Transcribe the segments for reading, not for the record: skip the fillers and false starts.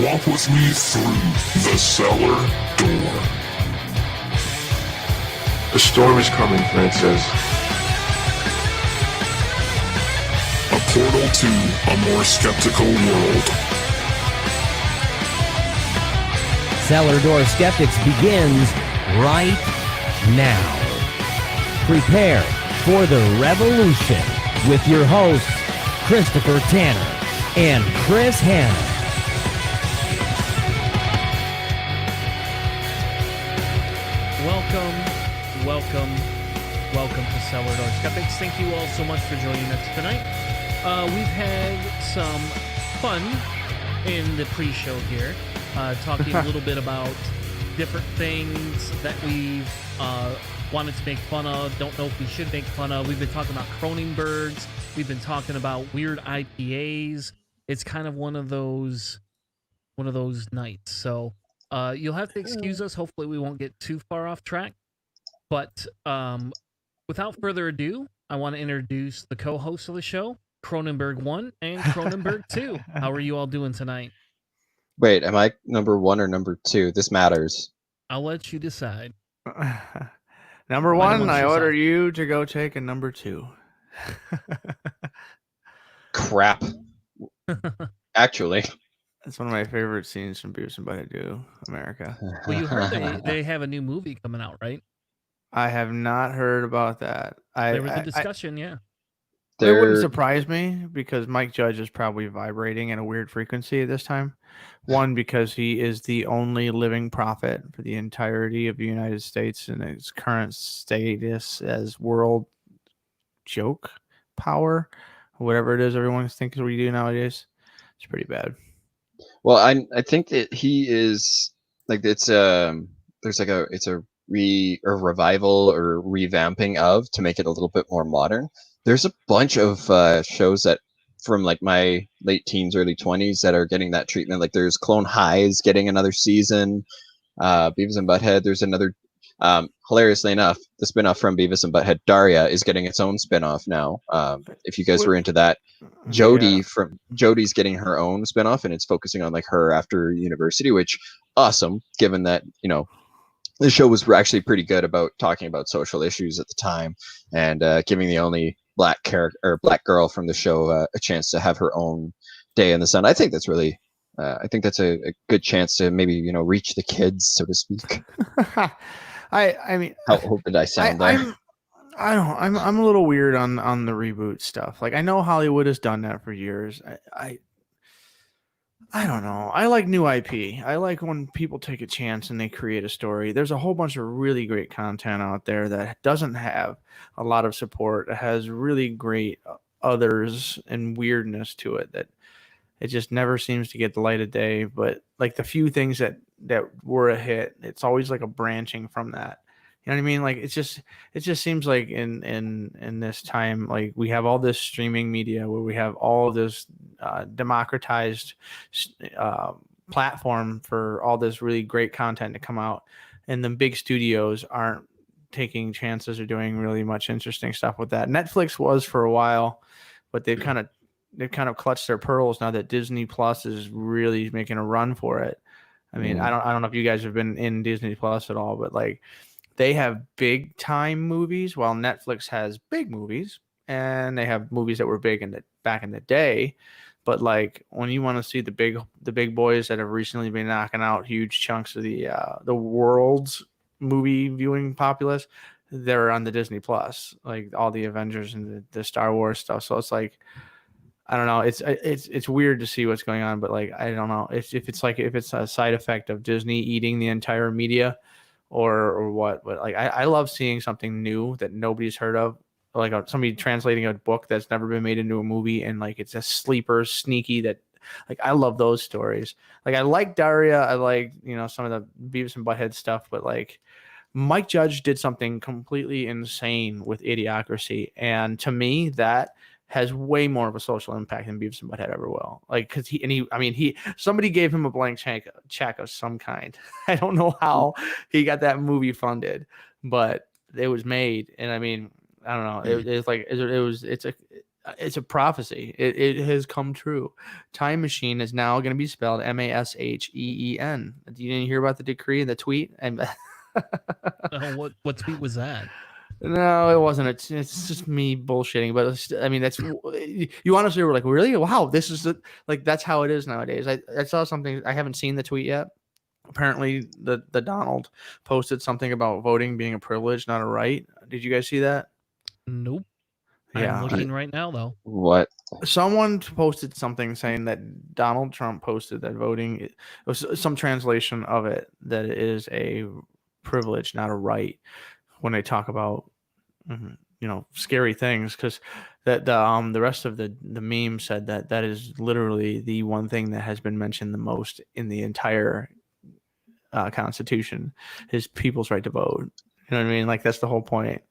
Walk with me through the cellar door. A storm is coming, Francis. A portal to a more skeptical world. Cellar Door Skeptics begins right now. Prepare for the revolution with your hosts, Christopher Tanner and Chris Hanna. Welcome to Cellar Door Skeptics. Thank you all so much for joining us tonight. We've had some fun in the pre-show here, talking a little bit about different things that we've wanted to make fun of, don't know if we should make fun of. We've been talking about Kronenbergs. We've been talking about weird IPAs. It's kind of one of those nights. So you'll have to excuse us. Hopefully we won't get too far off track. But without further ado, I want to introduce the co-hosts of the show, Kronenberg 1 and Kronenberg 2. How are you all doing tonight? Wait, am I number 1 or number 2? This matters. I'll let you decide. Number 1, I order you to go take a number 2. Crap. Actually. That's one of my favorite scenes from Beavis and Butthead Do America. Well, you heard they have a new movie coming out, right? I have not heard about that. There was a discussion, yeah. It wouldn't surprise me because Mike Judge is probably vibrating at a weird frequency at this time. One, because he is the only living prophet for the entirety of the United States in its current status as world joke power, whatever it is everyone thinks we do nowadays. It's pretty bad. Well, I think that he is like it's a revival or revamping of to make it a little bit more modern. There's a bunch of shows that from like my late teens, early 20s that are getting that treatment. Like there's Clone High's getting another season. Beavis and Butthead. There's another. Hilariously enough, the spinoff from Beavis and Butthead, Daria, is getting its own spinoff now. If you guys were into that, Jody's getting her own spinoff, and it's focusing on like her after university, which awesome, given that the show was actually pretty good about talking about social issues at the time and giving the only black character or black girl from the show a chance to have her own day in the sun. I think that's really. I think that's a good chance to maybe reach the kids, so to speak. I mean, how old did I sound there? I'm a little weird on the reboot stuff. Like I know Hollywood has done that for years. I don't know. I like new IP. I like when people take a chance and they create a story. There's a whole bunch of really great content out there that doesn't have a lot of support. It has really great others and weirdness to it that it just never seems to get the light of day. But like the few things that were a hit, it's always like a branching from that. You know what I mean? Like it just seems like in this time, like we have all this streaming media where we have all of this democratized platform for all this really great content to come out, and the big studios aren't taking chances or doing really much interesting stuff with that. Netflix was for a while, but they've kind of clutched their pearls now that Disney Plus is really making a run for it. I mean, I don't know if you guys have been in Disney Plus at all, but like they have big time movies while Netflix has big movies, and they have movies that were big back in the day. But like when you want to see the big boys that have recently been knocking out huge chunks of the world's movie viewing populace, they're on the Disney Plus, like all the Avengers and the Star Wars stuff. So it's like, I don't know. It's weird to see what's going on, but like I don't know if it's a side effect of Disney eating the entire media, or what. But like I love seeing something new that nobody's heard of, like somebody translating a book that's never been made into a movie, and like it's a sleeper, sneaky. That like I love those stories. Like I like Daria. I like some of the Beavis and Butthead stuff, but like Mike Judge did something completely insane with Idiocracy, and to me that has way more of a social impact than Beavis and Butthead ever will. Like, because somebody gave him a blank check of some kind. I don't know how he got that movie funded, but it was made. And I mean, I don't know. it's a prophecy. It has come true. Time machine is now going to be spelled Masheen. You didn't hear about the decree and the tweet? And What tweet was that? no, it wasn't. It's just me bullshitting. But I mean, that's you honestly were like, really? Wow, this is like that's how it is nowadays. I saw something. I haven't seen the tweet yet. Apparently, the Donald posted something about voting being a privilege, not a right. Did you guys see that? Nope. Yeah, I'm looking right now, though. What? Someone posted something saying that Donald Trump posted that voting it was some translation of it that it is a privilege, not a right. When they talk about scary things, because that the rest of the meme said that is literally the one thing that has been mentioned the most in the entire Constitution is people's right to vote. You know what I mean? Like that's the whole point.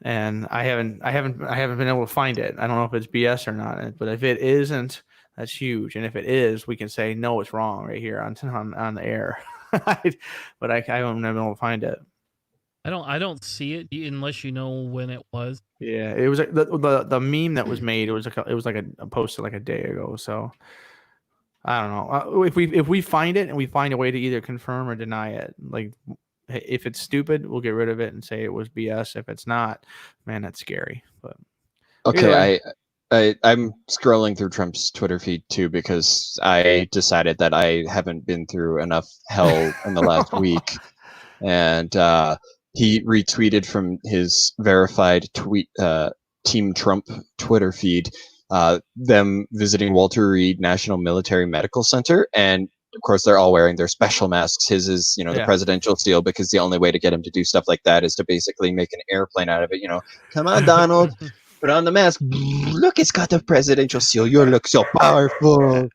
And I haven't been able to find it. I don't know if it's BS or not, but if it isn't, that's huge. And if it is, we can say no, it's wrong right here on the air. But I haven't been able to find it. I don't see it unless you know when it was. Yeah, it was the meme that was made. It was like a posted like a day ago. So I don't know if we find it and we find a way to either confirm or deny it. Like if it's stupid, we'll get rid of it and say it was BS. If it's not, man, that's scary. But Okay, I'm scrolling through Trump's Twitter feed too because I decided that I haven't been through enough hell in the last week, and he retweeted from his verified tweet Team Trump Twitter feed them visiting Walter Reed National Military Medical Center, and of course they're all wearing their special masks. His is the presidential seal, because the only way to get him to do stuff like that is to basically make an airplane out of it. Come on, Donald, put on the mask. Look, it's got the presidential seal. You look so powerful.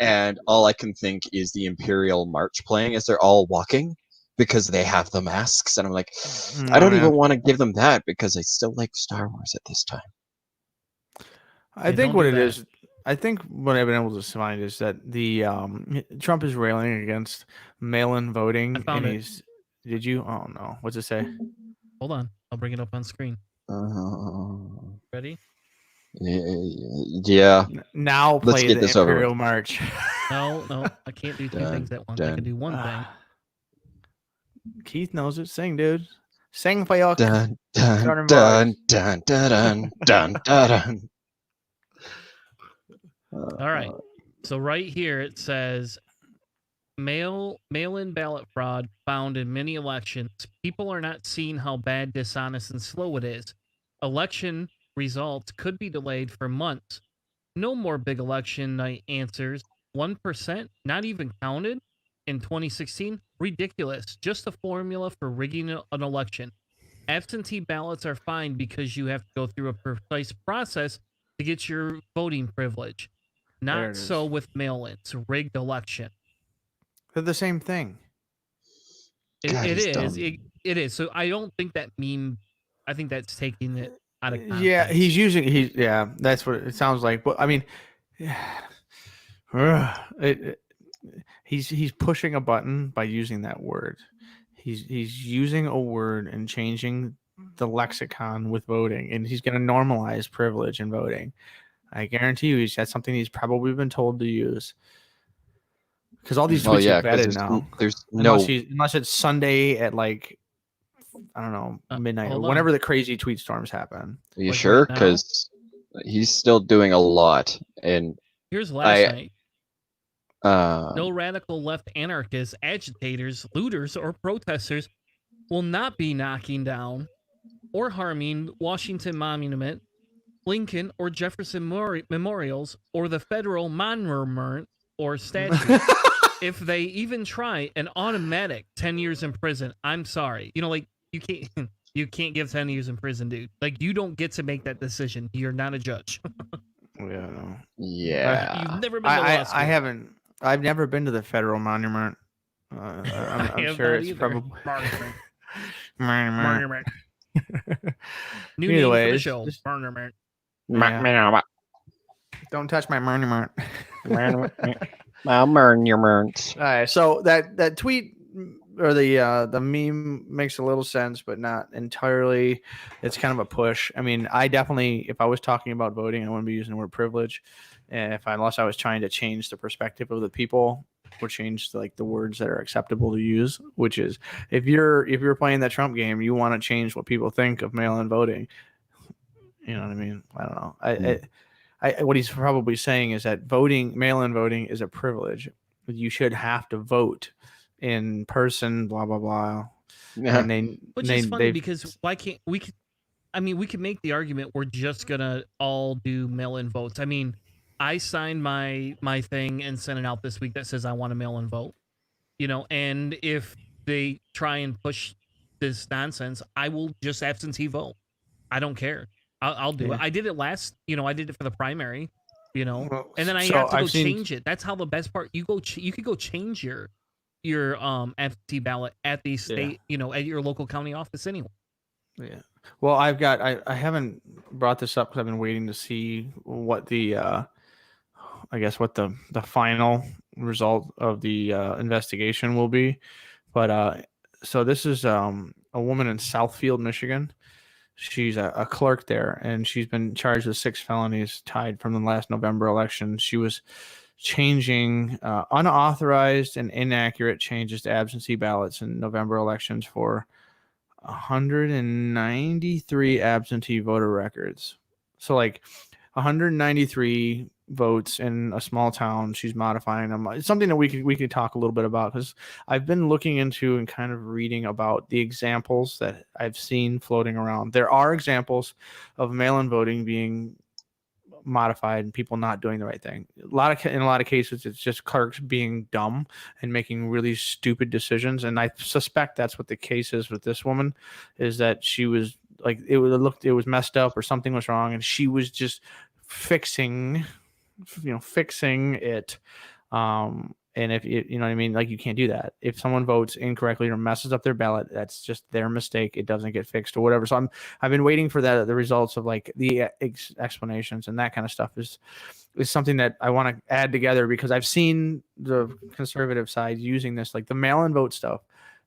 And all I can think is the Imperial March playing as they're all walking, because they have the masks, and I'm like, I don't even want to give them that because I still like Star Wars at this time. I think what it is, I think what I've been able to find is that the Trump is railing against mail-in voting. I found it. Did you? Oh no, what's it say? Hold on, I'll bring it up on screen. Ready? Yeah. Now play Let's get the this over Imperial with. March. No, I can't do two things at once. I can do one thing. Keith knows it. Sing, dude. Sing for your Dun dun Southern dun boys. dun dun dun dun dun. All right. So right here it says mail-in ballot fraud found in many elections. People are not seeing how bad, dishonest, and slow it is. Election results could be delayed for months. No more big election night answers. 1% not even counted in 2016. Ridiculous. Just a formula for rigging an election. Absentee ballots are fine because you have to go through a precise process to get your voting privilege. Not so with mail-ins. Rigged election. They're the same thing. It is. So I don't think that meme. I think that's taking it out of context. Yeah, that's what it sounds like. But I mean, he's pushing a button by using that word. He's using a word and changing the lexicon with voting, and he's going to normalize privilege in voting. I guarantee you, that's something he's probably been told to use. Because all these tweets are vetted now. Unless it's Sunday at like, I don't know, midnight or whenever the crazy tweet storms happen. Are you sure? Because he's still doing a lot. And here's last night. No radical left anarchists, agitators, looters, or protesters will not be knocking down or harming Washington Monument, Lincoln or Jefferson memorials, or the federal monument or statue. If they even try, an automatic 10 years in prison. I'm sorry. You can't give 10 years in prison, dude. Like, you don't get to make that decision. You're not a judge. Yeah. You've never been to law school. I haven't. I've never been to the federal monument. I'm sure it's probably monument. New name for the show. Monument. Don't touch my monument. My monument. All right, so that tweet the meme makes a little sense, but not entirely. It's kind of a push. I mean, I definitely, if I was talking about voting, I wouldn't be using the word privilege. And unless I was trying to change the perspective of the people, or change like the words that are acceptable to use, which is if you're playing that Trump game, you want to change what people think of mail-in voting. You know what I mean? I don't know. What he's probably saying is that mail-in voting is a privilege. You should have to vote in person, blah blah blah. Yeah. And Which is funny because why can't we? We could make the argument we're just gonna all do mail-in votes. I mean, I signed my thing and sent it out this week that says I want to mail-in vote. And if they try and push this nonsense, I will just absentee vote. I don't care. I'll do it. I did it last. I did it for the primary. Well, and then I so have to go I've seen- change it. That's how the best part. You could go change your absentee ballot at the state. At your local county office anyway. Yeah. Well, I haven't brought this up because I've been waiting to see what the I guess what the final result of the investigation will be. But so this is a woman in Southfield, Michigan. She's a clerk there, and she's been charged with 6 felonies tied from the last November election. She was changing unauthorized and inaccurate changes to absentee ballots in November elections for 193 absentee voter records. So like 193 votes in a small town. She's modifying them. It's something that we could talk a little bit about, because I've been looking into and kind of reading about the examples that I've seen floating around. There are examples of mail-in voting being modified and people not doing the right thing. In a lot of cases, it's just clerks being dumb and making really stupid decisions. And I suspect that's what the case is with this woman, is that she was like, it was messed up or something was wrong, and she was just fixing it. And if you know what I mean, like, you can't do that. If someone votes incorrectly or messes up their ballot, that's just their mistake. It doesn't get fixed or whatever. So I've been waiting for the results of like the explanations, and that kind of stuff is something that I want to add together, because I've seen the conservative side using this, like the mail-in vote stuff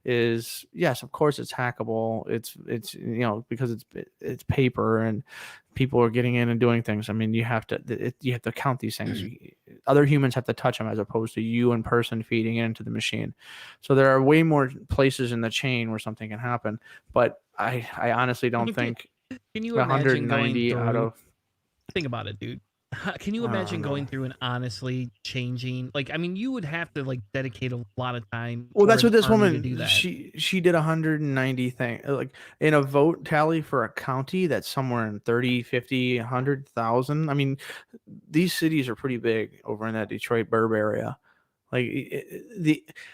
is, yes, of course it's hackable. It's because it's paper and people are getting in and doing things. I mean, you have to count these things. Other humans have to touch them, as opposed to you in person feeding into the machine. So there are way more places in the chain where something can happen. But I honestly don't think can you imagine 190 going out through, of. think about it, dude. Can you imagine going through and honestly changing? Like, I mean, you would have to like dedicate a lot of time. Well, that's what this woman do that. She did 190 things, like in a vote tally for a county that's somewhere in 30, 50, 100,000. I mean, these cities are pretty big over in that Detroit Burb area. Like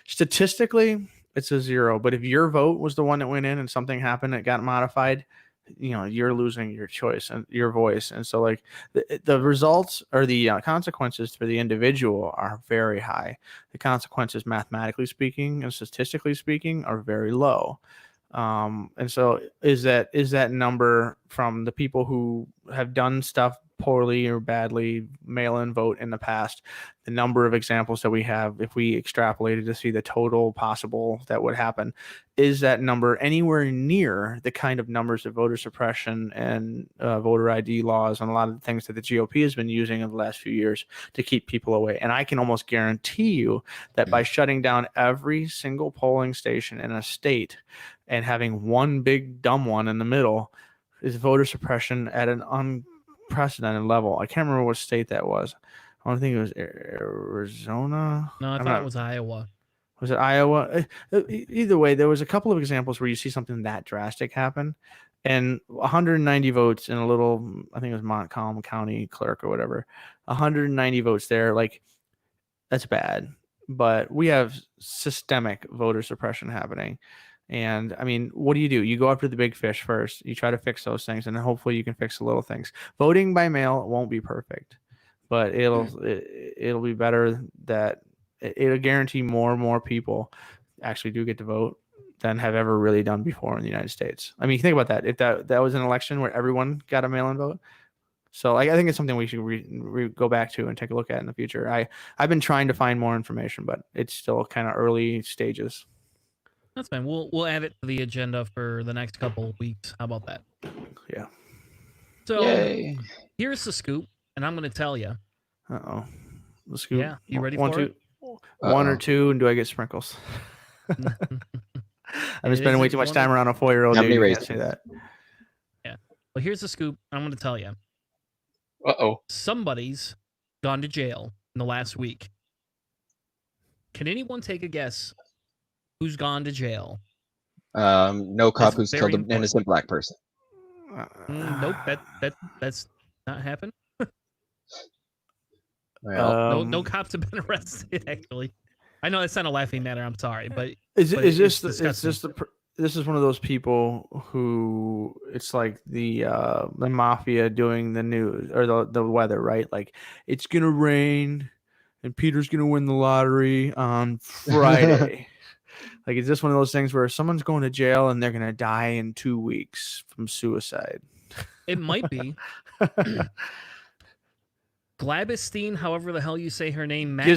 statistically, it's a 0. But if your vote was the one that went in and something happened that got modified, you're losing your choice and your voice. And so like the results or the consequences for the individual are very high. The consequences, mathematically speaking and statistically speaking, are very low. And so is that number from the people who have done stuff poorly or badly, mail-in vote in the past, the number of examples that we have, if we extrapolated to see the total possible that would happen, is that number anywhere near the kind of numbers of voter suppression and voter ID laws and a lot of the things that the GOP has been using in the last few years to keep people away? And I can almost guarantee you that by shutting down every single polling station in a state and having one big dumb one in the middle is voter suppression at an unprecedented level. I can't remember what state that was. I don't think it was Arizona. No, I thought it was Iowa. Was it Iowa? Either way, there was a couple of examples where you see something that drastic happen, and 190 votes in a little, I think it was Montcalm County clerk or whatever, 190 votes there. Like, that's bad. But we have systemic voter suppression happening. And I mean, what do? You go after the big fish first. You try to fix those things, and then hopefully you can fix the little things. Voting by mail won't be perfect, but it'll be better. That it'll guarantee more and more people actually do get to vote than have ever really done before in the United States. I mean, think about that. If that was an election where everyone got a mail-in vote. So I think it's something we should go back to and take a look at in the future. I've been trying to find more information, but it's still kind of early stages. That's fine. We'll add it to the agenda for the next couple of weeks. How about that? Yeah. So Yay. here's the scoop, and I'm going to tell you. Uh-oh. Let's go. Yeah, you ready One, for it? two, one or Uh-oh. two, and do I get sprinkles? I've been It spending way isn't too much one time of- around a 4-year-old How dude. many You can't raisins? say that. Yeah. Well, here's the scoop. I'm going to tell you. Uh-oh. Somebody's gone to jail in the last week. Can anyone take a guess who's gone to jail? No cop That's who's very killed an important. innocent black person. Nope. That's not happened. Well, No cops have been arrested. Actually, I know it's not a laughing matter. I'm sorry, but Is but is it's this disgusting. this is one of those people who it's like the mafia doing the news or the weather, right? Like it's gonna rain and Peter's gonna win the lottery on Friday. Like, is this one of those things where someone's going to jail and they're gonna die in 2 weeks from suicide? It might be. Glabestein, however the hell you say her name, Maxwell.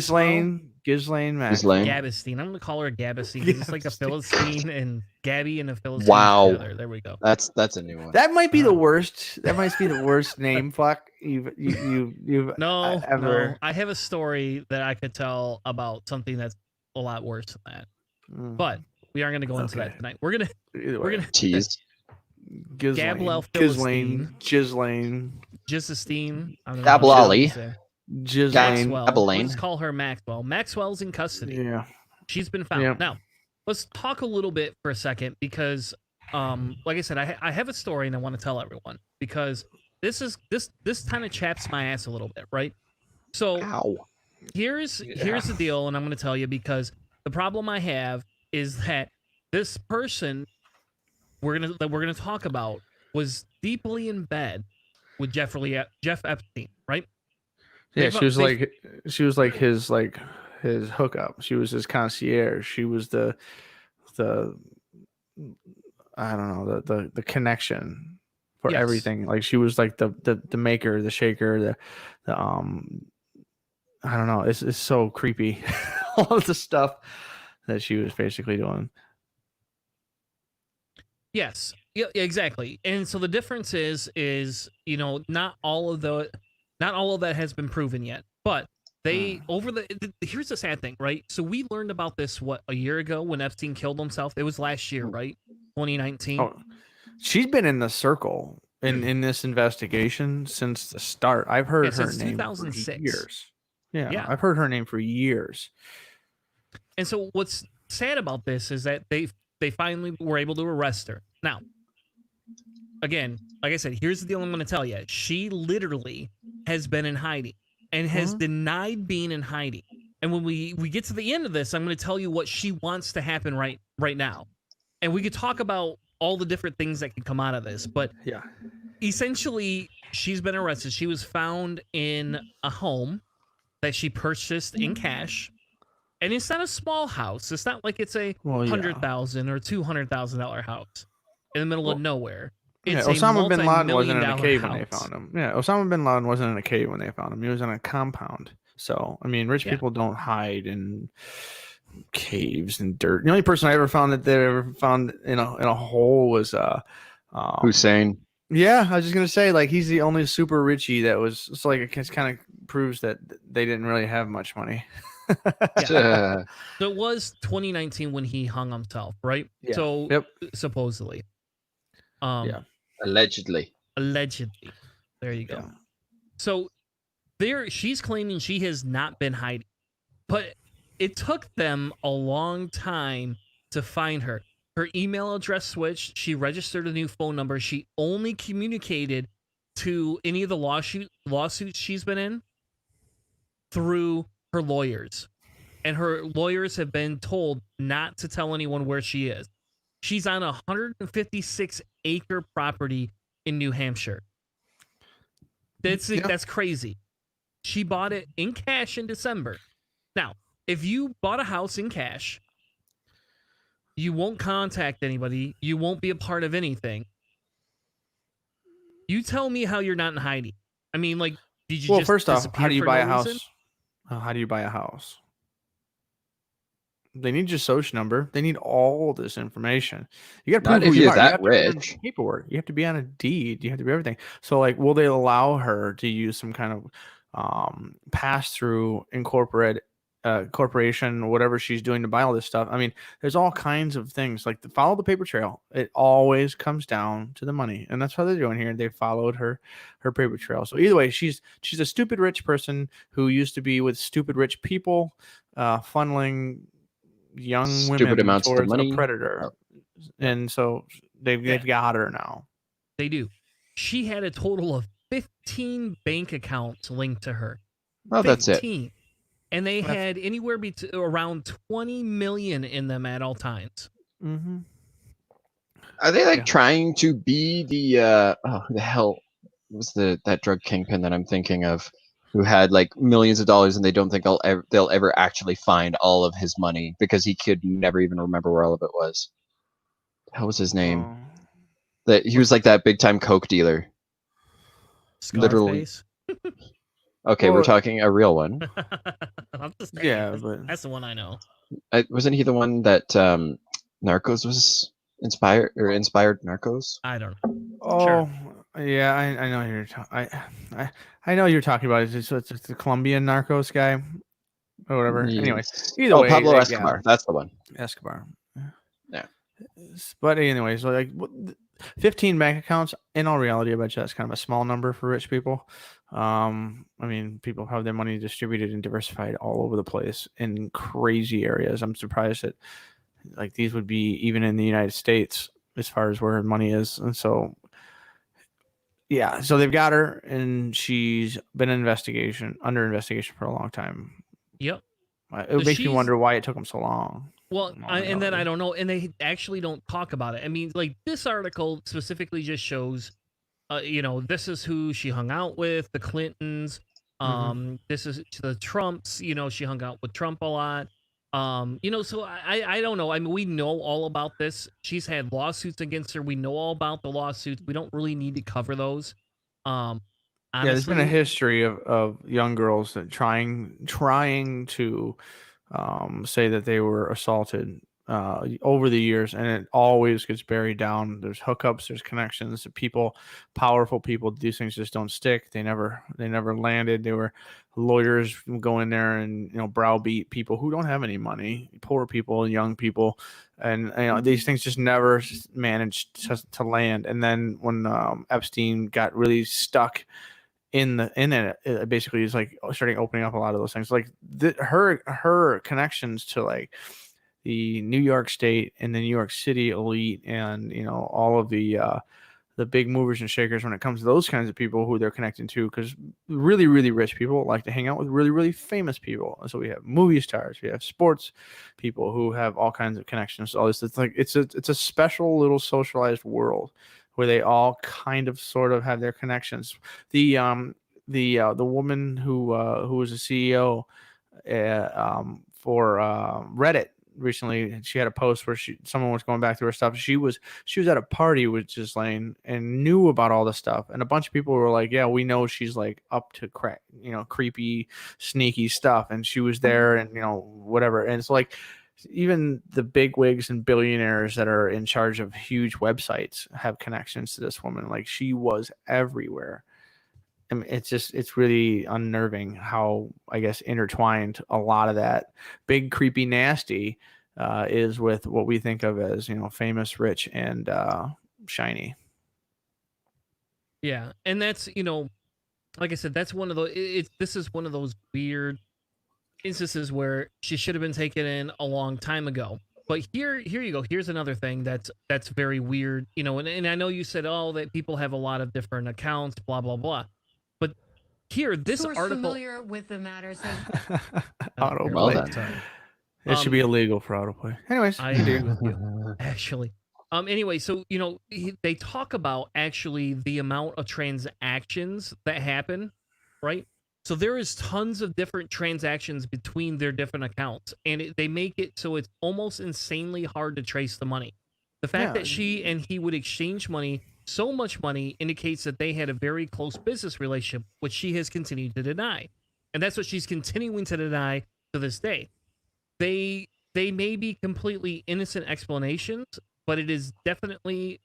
Ghislaine Maxwell. Ghislaine. Gabestein. I'm gonna call her Gabestein because it's like a Philistine and Gabby and a Philistine Wow. together. There we go. That's a new one. That might be the worst. That might be the worst name fuck you've No, ever. no. I have a story that I could tell about something that's a lot worse than that. But we aren't gonna go into that Okay. tonight. We're gonna Tease. Gablel Ghislaine, Justine. Gablali. Ghislaine. Maxwell. Abilene. Let's call her Maxwell. Maxwell's in custody. Yeah. She's been found. Yep. Now, let's talk a little bit for a second because, like I said, I have a story and I want to tell everyone because this kind of chaps my ass a little bit, right? So Ow. here's the deal, and I'm going to tell you because the problem I have is that this person that we're gonna talk about was deeply in bed with Jeff Epstein, right? Yeah, she was like his hookup. She was his concierge. She was the I don't know, the connection for Yes. everything. Like she was like the maker, the shaker, the I don't know. It's so creepy. All of the stuff that she was basically doing. Yes. Yeah, exactly. And so the difference is not all of that has been proven yet. But they here's the sad thing, right? So we learned about this a year ago when Epstein killed himself. It was last year, right? 2019. Oh, she's been in the circle in this investigation since the start. I've heard her since name 2006. for years. Yeah, Yeah. I've heard her name for years. And so what's sad about this is that they finally were able to arrest her. Now, again, like I said, here's the deal I'm going to tell you. She literally has been in hiding and has denied being in hiding. And when we get to the end of this, I'm going to tell you what she wants to happen right now. And we could talk about all the different things that can come out of this. But Yeah. essentially, she's been arrested. She was found in a home that she purchased in cash. And it's not a small house. It's not like it's a $100,000 or $200,000 house in the middle of nowhere. It's Osama bin Laden wasn't in a multi-million-dollar cave when they house. found him. Yeah, Osama bin Laden wasn't in a cave when they found him. He was in a compound. So, I mean, rich people don't hide in caves and dirt. The only person I ever found that they ever found in a hole was Hussein. Yeah, I was just gonna say, like, he's the only super richie that was. It's like it kind of proves that they didn't really have much money. So it was 2019 when he hung himself, right? Yeah. So supposedly, Allegedly. There you go. Yeah. So she's claiming she has not been hiding, but it took them a long time to find her. Her email address switched. She registered a new phone number. She only communicated to any of the lawsuits she's been in through her lawyers. And her lawyers have been told not to tell anyone where she is. She's on a 156-acre property in New Hampshire. That's crazy. She bought it in cash in December. Now, if you bought a house in cash, you won't contact anybody. You won't be a part of anything. You tell me how you're not in hiding. I mean, like, did you just first off, disappear how do you for buy no a house? reason? How do you buy a house? They need your social number. They need all this information. You got to Not prove who if you you're are. that You have to be on rich. paperwork. You have to be on a deed. You have to be everything. So, like, will they allow her to use some kind of pass through incorporate corporation, whatever she's doing to buy all this stuff? I mean, there's all kinds of things. Like, follow the paper trail. It always comes down to the money, and that's what they're doing here. They followed her paper trail. So either way, she's a stupid rich person who used to be with stupid rich people, funneling young Stupid women amounts of towards a money. predator. And so they've got her now. They do. She had a total of 15 bank accounts linked to her. Oh, that's it. And they had anywhere around 20 million in them at all times. Mm-hmm. Are they like trying to be the who the hell was that drug kingpin that I'm thinking of, who had like millions of dollars and they don't think they'll ever actually find all of his money because he could never even remember where all of it was. How was his name? That he was like that big time coke dealer. Literally. Okay, we're talking a real one. Yeah, but that's the one I know. Wasn't he the one that Narcos was inspired Narcos? I don't know. Oh, sure. Yeah, I know you're. I know you're talking about it. It's the Colombian Narcos guy, or whatever. Yes. Anyway, either way, Pablo Escobar. That's the one. Escobar. Yeah. But anyway, so like 15 bank accounts. In all reality, I bet you that's kind of a small number for rich people. I mean, people have their money distributed and diversified all over the place in crazy areas. I'm surprised that like these would be even in the United States as far as where money is. And so, yeah, so they've got her and she's been under investigation for a long time. Yep. It makes me wonder why it took them so long. Well, and then I don't know. And they actually don't talk about it. I mean, like this article specifically just shows, this is who she hung out with, the Clintons. This is the Trumps. She hung out with Trump a lot. So I don't know. I mean, we know all about this. She's had lawsuits against her. We know all about the lawsuits. We don't really need to cover those. Honestly, there's been a history of young girls that trying to say that they were assaulted over the years, and it always gets buried down. There's hookups, there's connections, people, powerful people. These things just don't stick. They never landed. They were lawyers go in there and browbeat people who don't have any money, poor people, young people, and these things just never managed to land. And then when Epstien got really stuck in it basically is like starting opening up a lot of those things, like her connections to like the New York State and the New York City elite, and all of the big movers and shakers when it comes to those kinds of people who they're connecting to, because really, really rich people like to hang out with really, really famous people. And so we have movie stars, we have sports people who have all kinds of connections to all this. It's like it's a special little socialized world where they all kind of sort of have their connections. The woman who was a CEO for Reddit recently, she had a post where someone was going back through her stuff. She was at a party with Ghislaine and knew about all this stuff, and a bunch of people were like, yeah, we know she's like up to creepy, sneaky stuff, and she was there, and whatever. And it's like even the big wigs and billionaires that are in charge of huge websites have connections to this woman. Like, she was everywhere. I mean, it's really unnerving how, I guess, intertwined a lot of that big, creepy, nasty is with what we think of as, famous, rich, and shiny. Yeah. And that's, like I said, that's one of those, this is one of those weird instances where she should have been taken in a long time ago. But here you go. Here's another thing that's very weird, and I know you said, that people have a lot of different accounts, blah, blah, blah. But here, this article... familiar with the matters autoplay. It should be illegal for autoplay. Anyways, I agree with you, actually. Anyway, so, they talk about actually the amount of transactions that happen, right? So there is tons of different transactions between their different accounts, and they make it so it's almost insanely hard to trace the money. The fact that she and he would exchange money, so much money, indicates that they had a very close business relationship, which she has continued to deny. And that's what she's continuing to deny to this day. They they may be completely innocent explanations, but it is definitely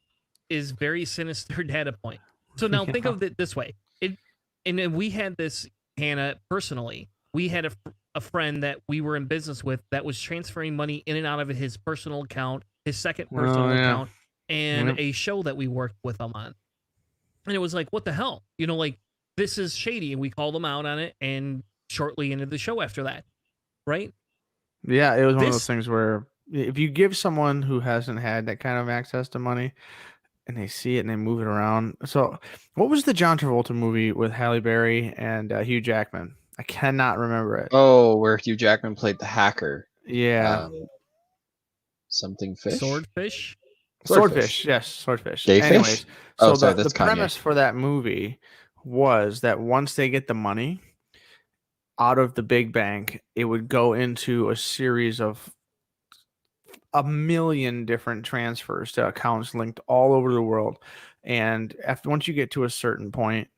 is very sinister data point. So now think of it this way. And then we had this, Hannah, personally. We had a friend that we were in business with that was transferring money in and out of his personal account, his second personal account, and a show that we worked with him on. And it was like, what the hell? You know, like, this is shady. And we called them out on it and shortly ended the show after that. Right? Yeah, it was one of those things where if you give someone who hasn't had that kind of access to money and they see it and they move it around. So, what was the John Travolta movie with Halle Berry and Hugh Jackman? I cannot remember it. Oh, where Hugh Jackman played the hacker. Yeah. Something fish? Swordfish? Swordfish, yes, swordfish. Gay Anyways, fish? Oh, so sorry, the premise for that movie was that once they get the money out of the big bank, it would go into a series of 1,000,000 different transfers to accounts linked all over the world. And once you get to a certain point,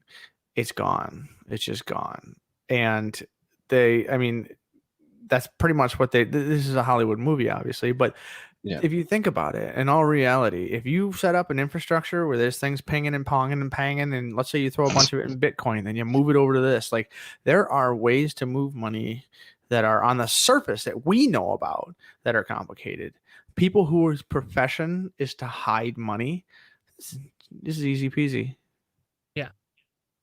it's gone. It's just gone. And that's pretty much what this is a Hollywood movie, obviously, but if you think about it, in all reality, if you set up an infrastructure where there's things pinging and ponging and panging, and let's say you throw a bunch of it in Bitcoin, then you move it over to this, like, there are ways to move money that are on the surface that we know about that are complicated. People whose profession is to hide money, this is easy peasy. Yeah.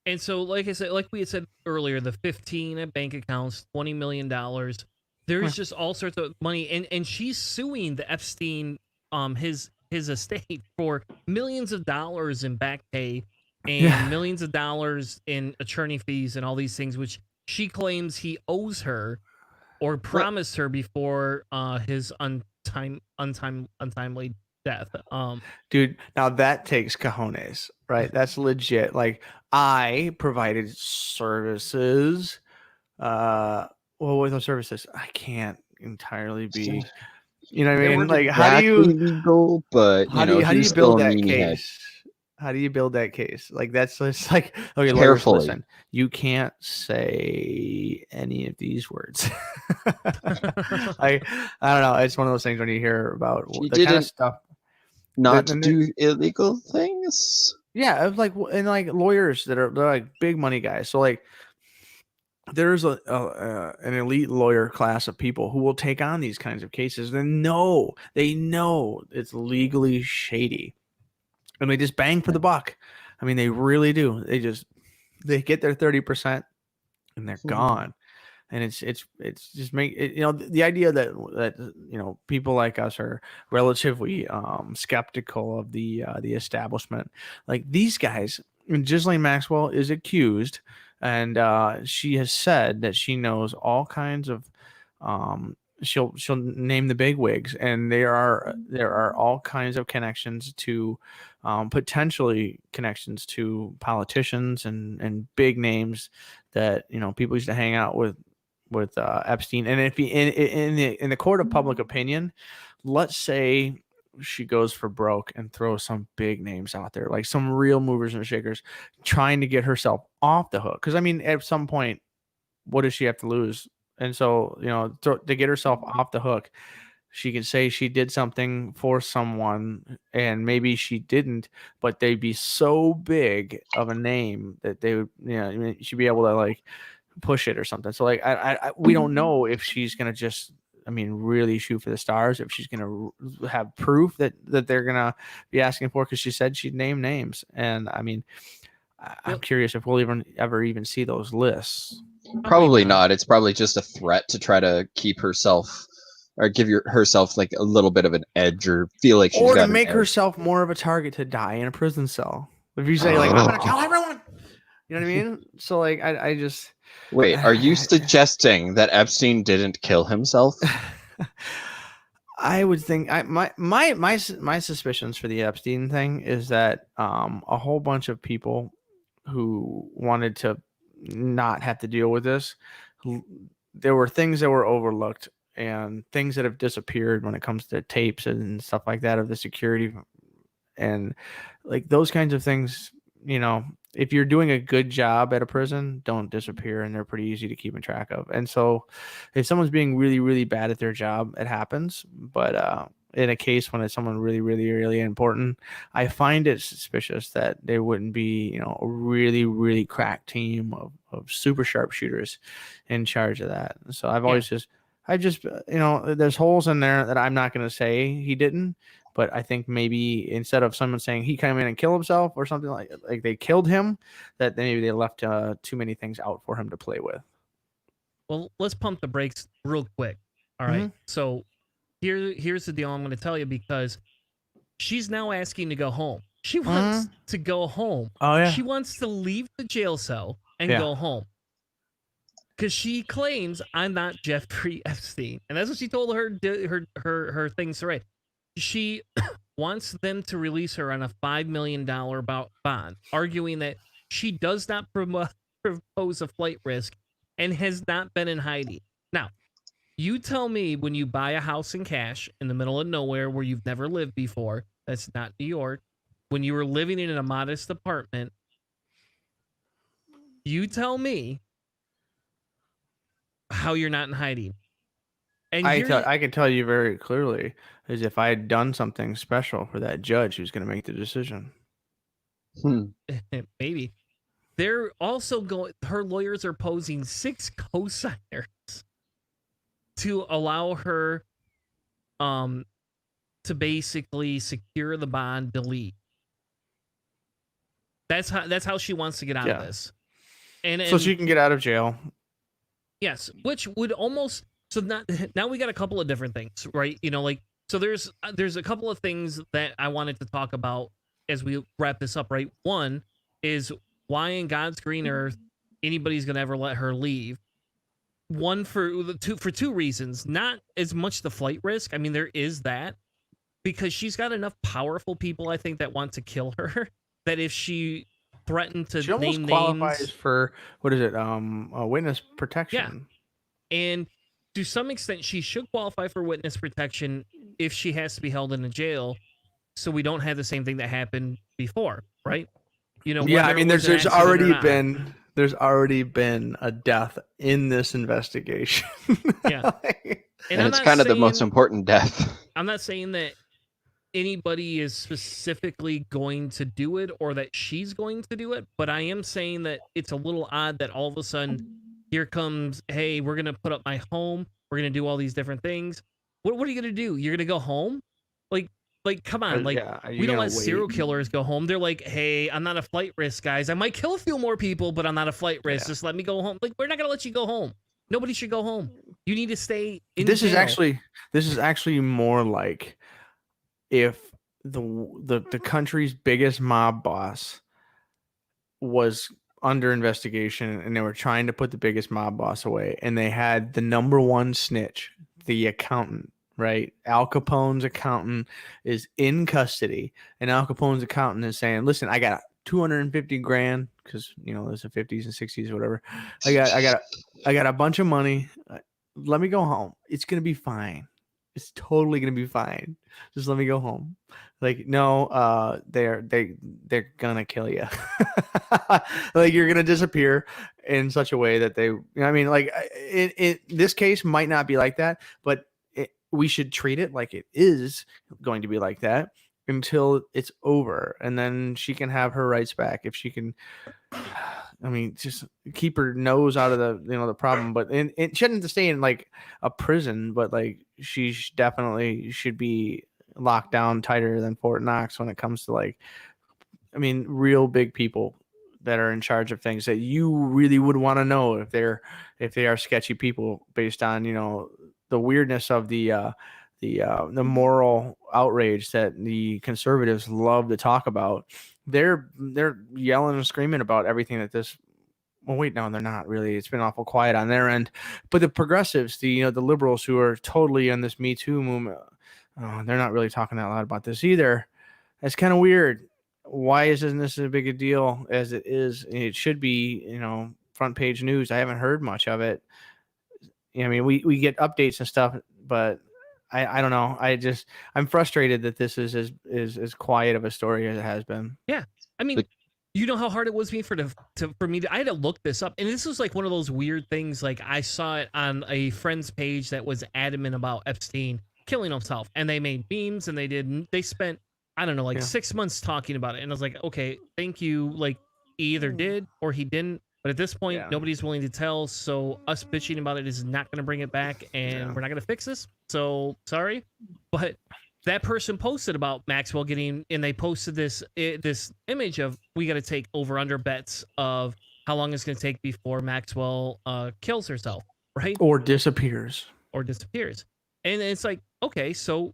And so, like I said, like we had said earlier, the 15 bank accounts, $20 million. There's just all sorts of money, and she's suing the Epstien, his estate, for millions of dollars in back pay and millions of dollars in attorney fees and all these things, which she claims he owes her or promised her before his untimely death. Dude, now that takes cojones, right? That's legit. Like, I provided services. Well, with those services, I can't entirely be. You know what I mean? Like, how do you legal? But how do you build that case? How do you build that case? Like, that's just like, okay, lawyers, listen, you can't say any of these words. I don't know. It's one of those things when you hear about the kind of stuff. Not to do illegal things. Yeah, it was like, and like lawyers they're like big money guys. So like, there's an elite lawyer class of people who will take on these kinds of cases. They know it's legally shady, and they just bang for the buck. I mean, they really do. They get their 30% and they're gone. And it's just the idea that people like us are relatively skeptical of the establishment. Like, these guys, Ghislaine Maxwell is accused. And she has said that she knows all kinds of she'll name the big wigs, and there are all kinds of connections to potentially connections to politicians and big names that people used to hang out with Epstien. And if in the court of public opinion, let's say she goes for broke and throws some big names out there, like some real movers and shakers, trying to get herself off the hook. Because I mean, at some point, what does she have to lose? And so, to get herself off the hook, she can say she did something for someone, and maybe she didn't, but they'd be so big of a name that they would, she'd be able to like push it or something. So like, we don't know if she's gonna just, really shoot for the stars, if she's going to have proof that they're going to be asking for, because she said she'd name names. And I'm curious if we'll ever even see those lists. Probably not. It's probably just a threat to try to keep herself or give herself like a little bit of an edge, or feel like she's or got to make herself more of a target to die in a prison cell. If you say like, I'm going to kill everyone, you know what I mean? So like, I just... Wait, are you suggesting that Epstein didn't kill himself? I would think my suspicions for the Epstein thing is that a whole bunch of people who wanted to not have to deal with this, there were things that were overlooked and things that have disappeared when it comes to tapes and stuff like that of the security, and like those kinds of things. if you're doing a good job at a prison, don't disappear, and they're pretty easy to keep in track of. And so if someone's being really, really bad at their job, it happens. But in a case when it's someone really, really, really important, I find it suspicious that there wouldn't be, a really, really crack team of super sharpshooters in charge of that. So there's holes in there that I'm not going to say he didn't, but I think maybe instead of someone saying he came in and killed himself or something like they killed him, that maybe they left too many things out for him to play with. Well, let's pump the brakes real quick. All right. So here's the deal I'm going to tell you, because she's now asking to go home. She wants to go home. Oh, yeah. She wants to leave the jail cell and go home. Because she claims I'm not Jeffrey Epstein. And that's what she told her things to write. She wants them to release her on a $5 million bond, arguing that she does not propose a flight risk and has not been in hiding. Now, you tell me, when you buy a house in cash in the middle of nowhere where you've never lived before, that's not New York, when you were living in a modest apartment, you tell me how you're not in hiding. And I can tell you very clearly is if I had done something special for that judge who's going to make the decision. Maybe. They're also her lawyers are posing 6 co-signers to allow her to basically secure the bond, delete. That's how she wants to get out of this. And so she can get out of jail. Yes, which would almost now we got a couple of different things, right? So there's a couple of things that I wanted to talk about as we wrap this up, right? One is why in God's green earth anybody's gonna ever let her leave. One for two reasons. Not as much the flight risk. I mean, there is that, because she's got enough powerful people, I think, that want to kill her, that if she threatened to name qualifies names for witness protection. Yeah. And to some extent, she should qualify for witness protection if she has to be held in a jail, so we don't have the same thing that happened before, right? I mean, there's already been a death in this investigation. Yeah. And it's kind of the most important death. I'm not saying that anybody is specifically going to do it or that she's going to do it, but I am saying that it's a little odd that all of a sudden here comes, hey, we're going to put up my home. We're going to do all these different things. What are you going to do? You're going to go home? Like, come on. We don't let serial killers go home. They're like, hey, I'm not a flight risk, guys. I might kill a few more people, but I'm not a flight risk. Just let me go home. Like, we're not going to let you go home. Nobody should go home. You need to stay in jail. This is actually more like if the country's biggest mob boss was under investigation and they were trying to put the biggest mob boss away, and they had the number one snitch, the accountant, right? Al Capone's accountant is in custody, and Al Capone's accountant is saying, listen, I got 250 grand, because there's the 50s and 60s or whatever. I got a bunch of money. Let me go home. It's gonna be fine. It's totally gonna be fine. Just let me go home. Like, no, they're gonna kill you. Like, you're gonna disappear in such a way that this case might not be like that, but we should treat it like it is going to be like that until it's over, and then she can have her rights back if she can. I mean, just keep her nose out of the problem, but it shouldn't stay in like a prison, but like she definitely should be locked down tighter than Fort Knox when it comes to real big people that are in charge of things that you really would want to know if they are sketchy people based on the weirdness of the moral outrage that the conservatives love to talk about. They're yelling and screaming about everything that this. Well, wait, no, they're not really. It's been awful quiet on their end. But the progressives, the liberals who are totally in this Me Too movement, they're not really talking that loud about this either. That's kind of weird. Why isn't this as big a deal as it is? It should be, front page news. I haven't heard much of it. I mean, we get updates and stuff, but I don't know. I'm frustrated that this is as quiet of a story as it has been. Yeah. I mean, You know how hard it was for me I had to look this up, and this was like one of those weird things. Like I saw it on a friend's page that was adamant about Epstein killing himself, and they made memes, and they spent I don't know like 6 months talking about it, and I was like, okay, thank you. Like he either did or he didn't, but at this point, nobody's willing to tell. So us bitching about it is not going to bring it back, and we're not going to fix this. So sorry, but. That person posted about Maxwell getting, and they posted this image of we got to take over/under bets of how long it's going to take before Maxwell kills herself, right? Or disappears. And it's like, okay, so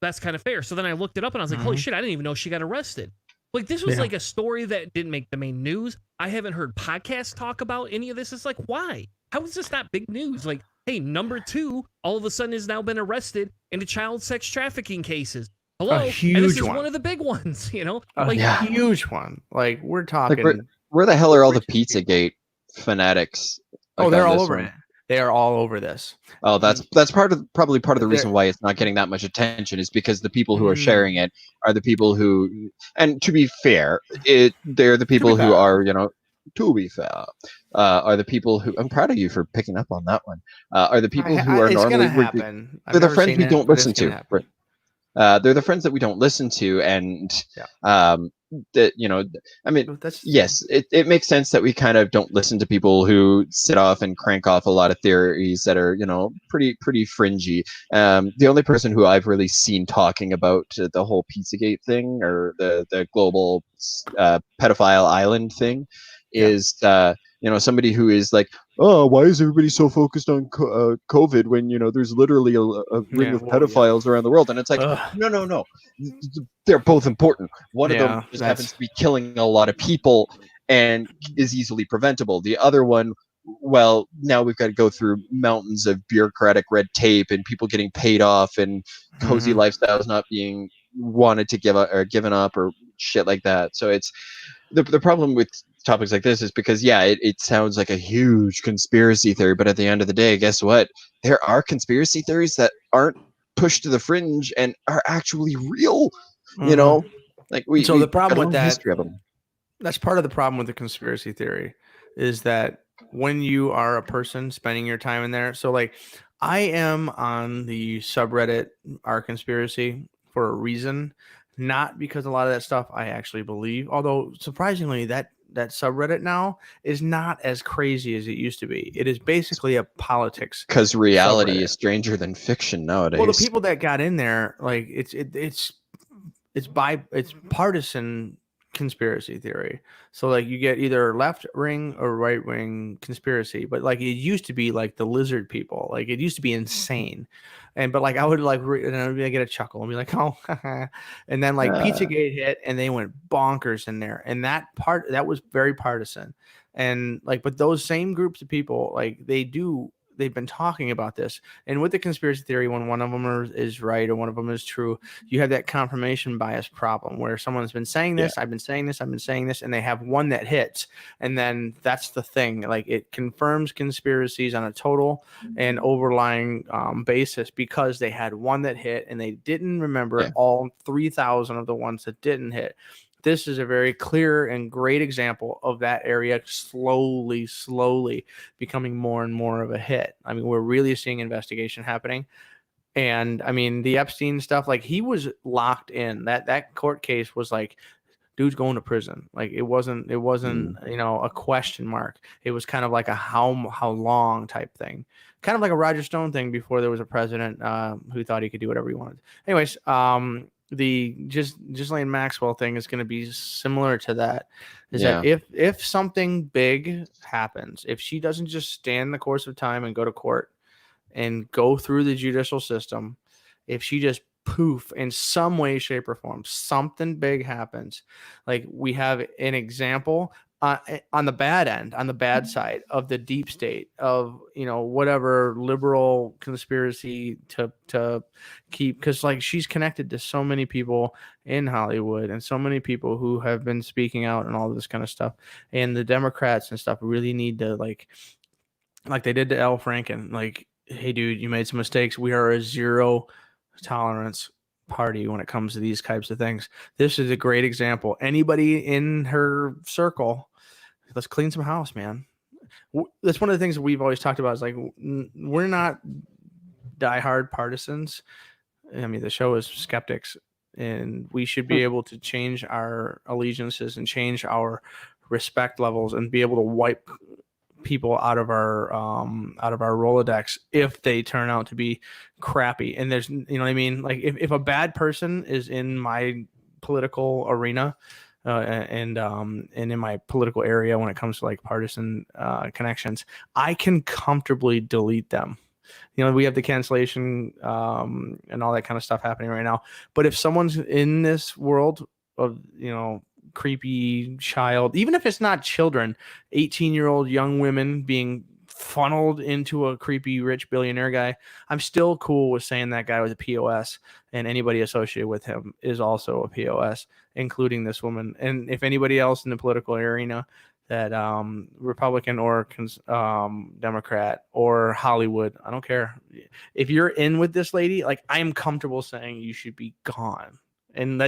that's kind of fair. So then I looked it up and I was like, holy shit, I didn't even know she got arrested. Like this was like a story that didn't make the main news. I haven't heard podcasts talk about any of this. It's like, why? How is this not big news? Like, hey, number 2 all of a sudden has now been arrested into child sex trafficking cases. Hello, a huge and this is one. one of the big ones. You know, a huge one. Like we're talking. Like where the hell are all the Pizzagate fanatics? Like, they're all over it. They are all over this. Oh, that's probably part of the reason why it's not getting that much attention is because the people who are sharing it are the people who, and to be fair, they're the people who are, to be fair, are the people who, I'm proud of you for picking up on that one, are the people who are normally, they're the friends we don't listen to. They're the friends that we don't listen to, and that I mean, yes, it makes sense that we kind of don't listen to people who sit off and crank off a lot of theories that are pretty fringy. The only person who I've really seen talking about the whole Pizzagate thing or the global pedophile island thing is somebody who is like, oh, why is everybody so focused on COVID when there's literally a ring of pedophiles around the world? And it's like, no, they're both important. One of them just happens to be killing a lot of people and is easily preventable. The other one, well, now we've got to go through mountains of bureaucratic red tape and people getting paid off and cozy lifestyles not being wanted to give up or given up or shit like that. So it's the problem with topics like this is because it sounds like a huge conspiracy theory, but at the end of the day, guess what? There are conspiracy theories that aren't pushed to the fringe and are actually real. Like the problem with that, history of them. That's part of the problem with the conspiracy theory is that when you are a person spending your time in there, so like I am on the subreddit r conspiracy for a reason, not because a lot of that stuff I actually believe, although surprisingly that subreddit now is not as crazy as it used to be. It is basically a politics because reality is stranger than fiction nowadays. Well, the people that got in there, like it's partisan conspiracy theory. So like you get either left wing or right wing conspiracy, but like it used to be like the lizard people, like it used to be insane. But like I would like and I would get a chuckle and be like, oh, and then like Pizzagate hit and they went bonkers in there, and that was very partisan, and like but those same groups of people like they've been talking about this, and with the conspiracy theory, when one of them is right or one of them is true, you have that confirmation bias problem where someone's been saying this, I've been saying this, and they have one that hits, and then that's the thing. Like it confirms conspiracies on a total and overlying basis because they had one that hit and they didn't remember all 3,000 of the ones that didn't hit. This is a very clear and great example of that area slowly becoming more and more of a hit. I mean, we're really seeing investigation happening. And I mean, the Epstien stuff, like he was locked in. That court case was like, dude's going to prison. Like it wasn't, a question mark. It was kind of like a how long type thing. Kind of like a Roger Stone thing before there was a president who thought he could do whatever he wanted. Anyways, the Ghislaine Maxwell thing is going to be similar to that. That if something big happens, if she doesn't just stand the course of time and go to court and go through the judicial system, if she just poof in some way, shape, or form, something big happens. Like we have an example on the bad end, on the bad side of the deep state of, whatever liberal conspiracy to keep, because like she's connected to so many people in Hollywood and so many people who have been speaking out and all of this kind of stuff. And the Democrats and stuff really need to like they did to Al Franken, like, hey dude, you made some mistakes. We are a zero tolerance party when it comes to these types of things. This is a great example. Anybody in her circle, let's clean some house, man. That's one of the things that we've always talked about is like, we're not diehard partisans. I mean, the show is skeptics, and we should be able to change our allegiances and change our respect levels and be able to wipe people out of our Rolodex if they turn out to be crappy. And there's, you know what I mean? Like if a bad person is in my political arena and in my political area when it comes to like partisan connections, I can comfortably delete them. You know, we have the cancellation and all that kind of stuff happening right now. But if someone's in this world of, you know, creepy child, even if it's not children, 18-year-old young women being funneled into a creepy rich billionaire guy, I'm still cool with saying that guy was a POS, and anybody associated with him is also a POS, including this woman. And if anybody else in the political arena that Republican or Democrat or Hollywood, I don't care. If you're in with this lady, like, I'm comfortable saying you should be gone. And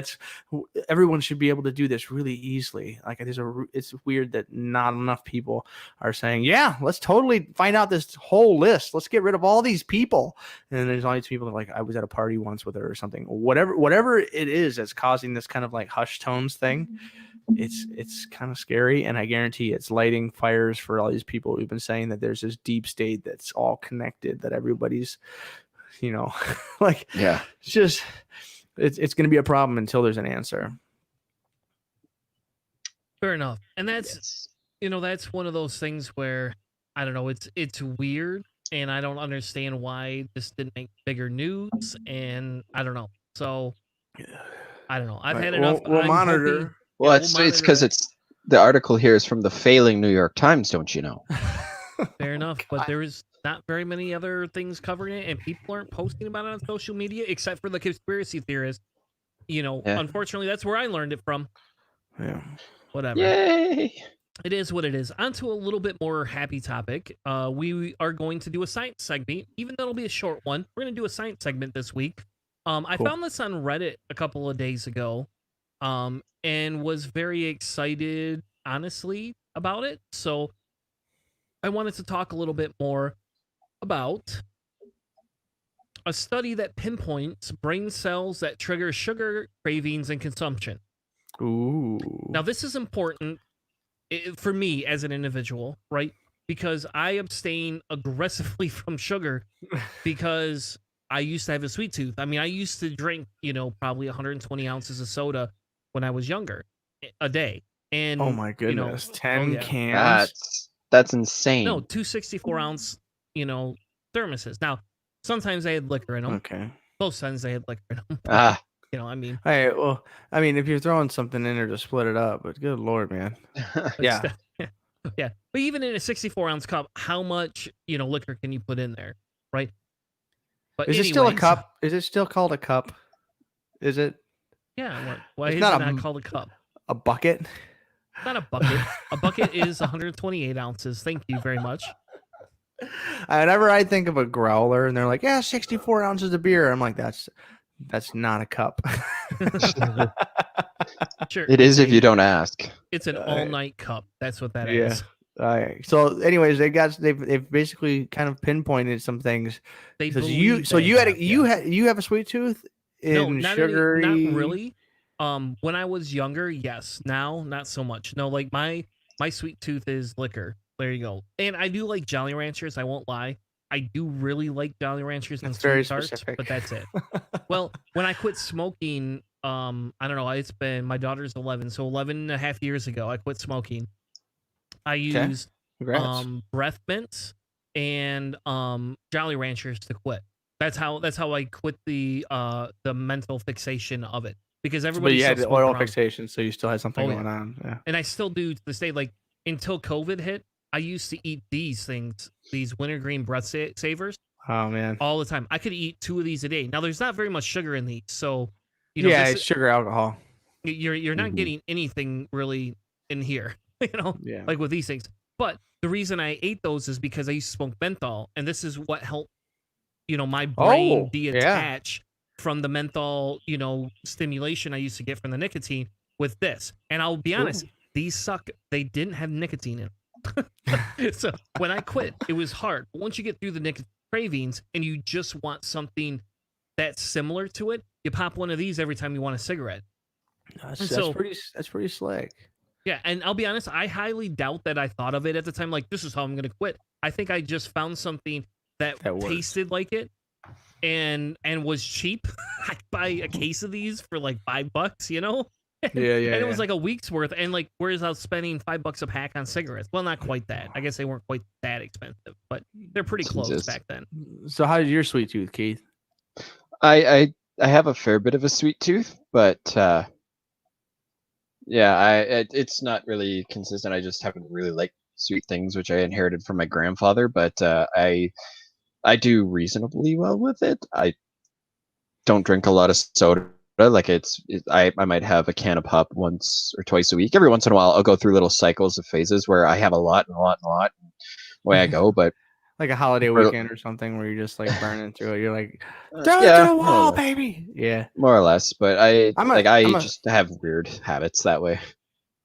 everyone should be able to do this really easily. Like, it's weird that not enough people are saying, yeah, let's totally find out this whole list. Let's get rid of all these people. And then there's all these people that are like, I was at a party once with her or something. Whatever it is that's causing this kind of like hush tones thing. It's kind of scary, and I guarantee it's lighting fires for all these people who've been saying that there's this deep state that's all connected, that everybody's, you know, like, Yeah. it's just, it's going to be a problem until there's an answer. Fair enough. And that's, you know, that's one of those things where, I don't know, it's weird, and I don't understand why this didn't make bigger news, and I don't know. So, I don't know. I've had enough. We'll monitor. Well, it's because the article here is from the failing New York Times, don't you know? Fair enough, but there is not very many other things covering it, and people aren't posting about it on social media except for the conspiracy theorists. You know, Unfortunately, that's where I learned it from. Yeah. Whatever. Yay! It is what it is. On to a little bit more happy topic. We are going to do a science segment, even though it'll be a short one. We're going to do a science segment this week. I found this on Reddit a couple of days ago. And was very excited, honestly, about it. So I wanted to talk a little bit more about a study that pinpoints brain cells that trigger sugar cravings and consumption. Ooh. Now, this is important for me as an individual, right? Because I abstain aggressively from sugar because I used to have a sweet tooth. I mean, I used to drink, you know, probably 120 ounces of soda when I was younger a day. And oh my goodness, you know, 10 cans. That's insane. No, 2 64-ounce, you know, thermoses. Now, sometimes they had liquor in them. Okay. Most times they had liquor in them. You know, I mean. Hey, well, I mean, if you're throwing something in there to split it up, but good Lord, man. Yeah. Yeah. But even in a 64-ounce cup, how much, you know, liquor can you put in there, right? But is it still a cup? Is it still called a cup? Is it? Yeah. Why is it not not called a cup? A bucket? Not a bucket. A bucket is 128 ounces. Thank you very much. Whenever I think of a growler and they're like, yeah, 64 ounces of beer, I'm like, that's not a cup. Sure. It is if you don't ask. It's an all-night cup. That's what that is. All right. So, anyways, they've basically kind of pinpointed some things. You have a sweet tooth in not sugary. Not really. When I was younger, yes. Now, not so much. No, like my sweet tooth is liquor. There you go. And I do like Jolly Ranchers. I won't lie. I do really like Jolly Ranchers and very sweet tarts, specific. but that's it. Well, when I quit smoking, I don't know. It's been, my daughter's 11, so 11 and a half years ago, I quit smoking. I used breath mints and Jolly Ranchers to quit. That's how I quit the mental fixation of it, because everybody. But you had the oil fixation, so you still had something going on. Yeah. And I still do to this day. Like, until COVID hit, I used to eat these things, these wintergreen breath savers. Oh man, all the time. I could eat 2 of these a day. Now, there's not very much sugar in these, so you know, it's sugar alcohol. You're not getting anything really in here, you know, like with these things. But the reason I ate those is because I used to smoke menthol, and this is what helped, you know, my brain detach from the menthol, stimulation I used to get from the nicotine with this. And I'll be honest, these suck. They didn't have nicotine in them. So when I quit, it was hard. But once you get through the nicotine cravings and you just want something that's similar to it, you pop one of these every time you want a cigarette. That's pretty slick. Yeah, and I'll be honest, I highly doubt that I thought of it at the time, like, this is how I'm going to quit. I think I just found something that tasted like it and was cheap. I'd buy a case of these for like $5, Yeah. And it was like a week's worth. And like, whereas I was spending $5 a pack on cigarettes. Well, not quite that. I guess they weren't quite that expensive, but they're pretty close back then. So how did your sweet tooth, Keith? I have a fair bit of a sweet tooth, but it's not really consistent. I just happen to really like sweet things, which I inherited from my grandfather. But I do reasonably well with it. I don't drink a lot of soda. Like I might have a can of pop once or twice a week. Every once in a while, I'll go through little cycles of phases where I have a lot and a lot and a lot. Away I go, but like a holiday weekend or something where you're just like burning through it. You're like, throw it to the wall, baby. Yeah, more or less. But I just have weird habits that way.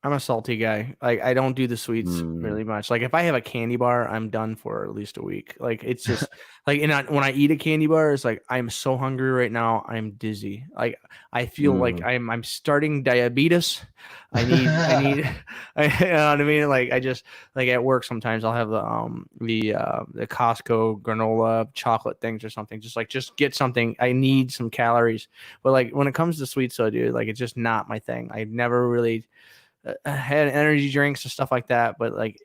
I'm a salty guy. Like I don't do the sweets really much. Like if I have a candy bar, I'm done for at least a week. Like it's just like, when I eat a candy bar, it's like I'm so hungry right now. I'm dizzy. Like I feel like I'm starting diabetes. I need, you know what I mean? Like I just like at work sometimes I'll have the Costco granola chocolate things or something. Just get something. I need some calories. But like when it comes to sweets, so dude, like it's just not my thing. I've never really had energy drinks and stuff like that, but like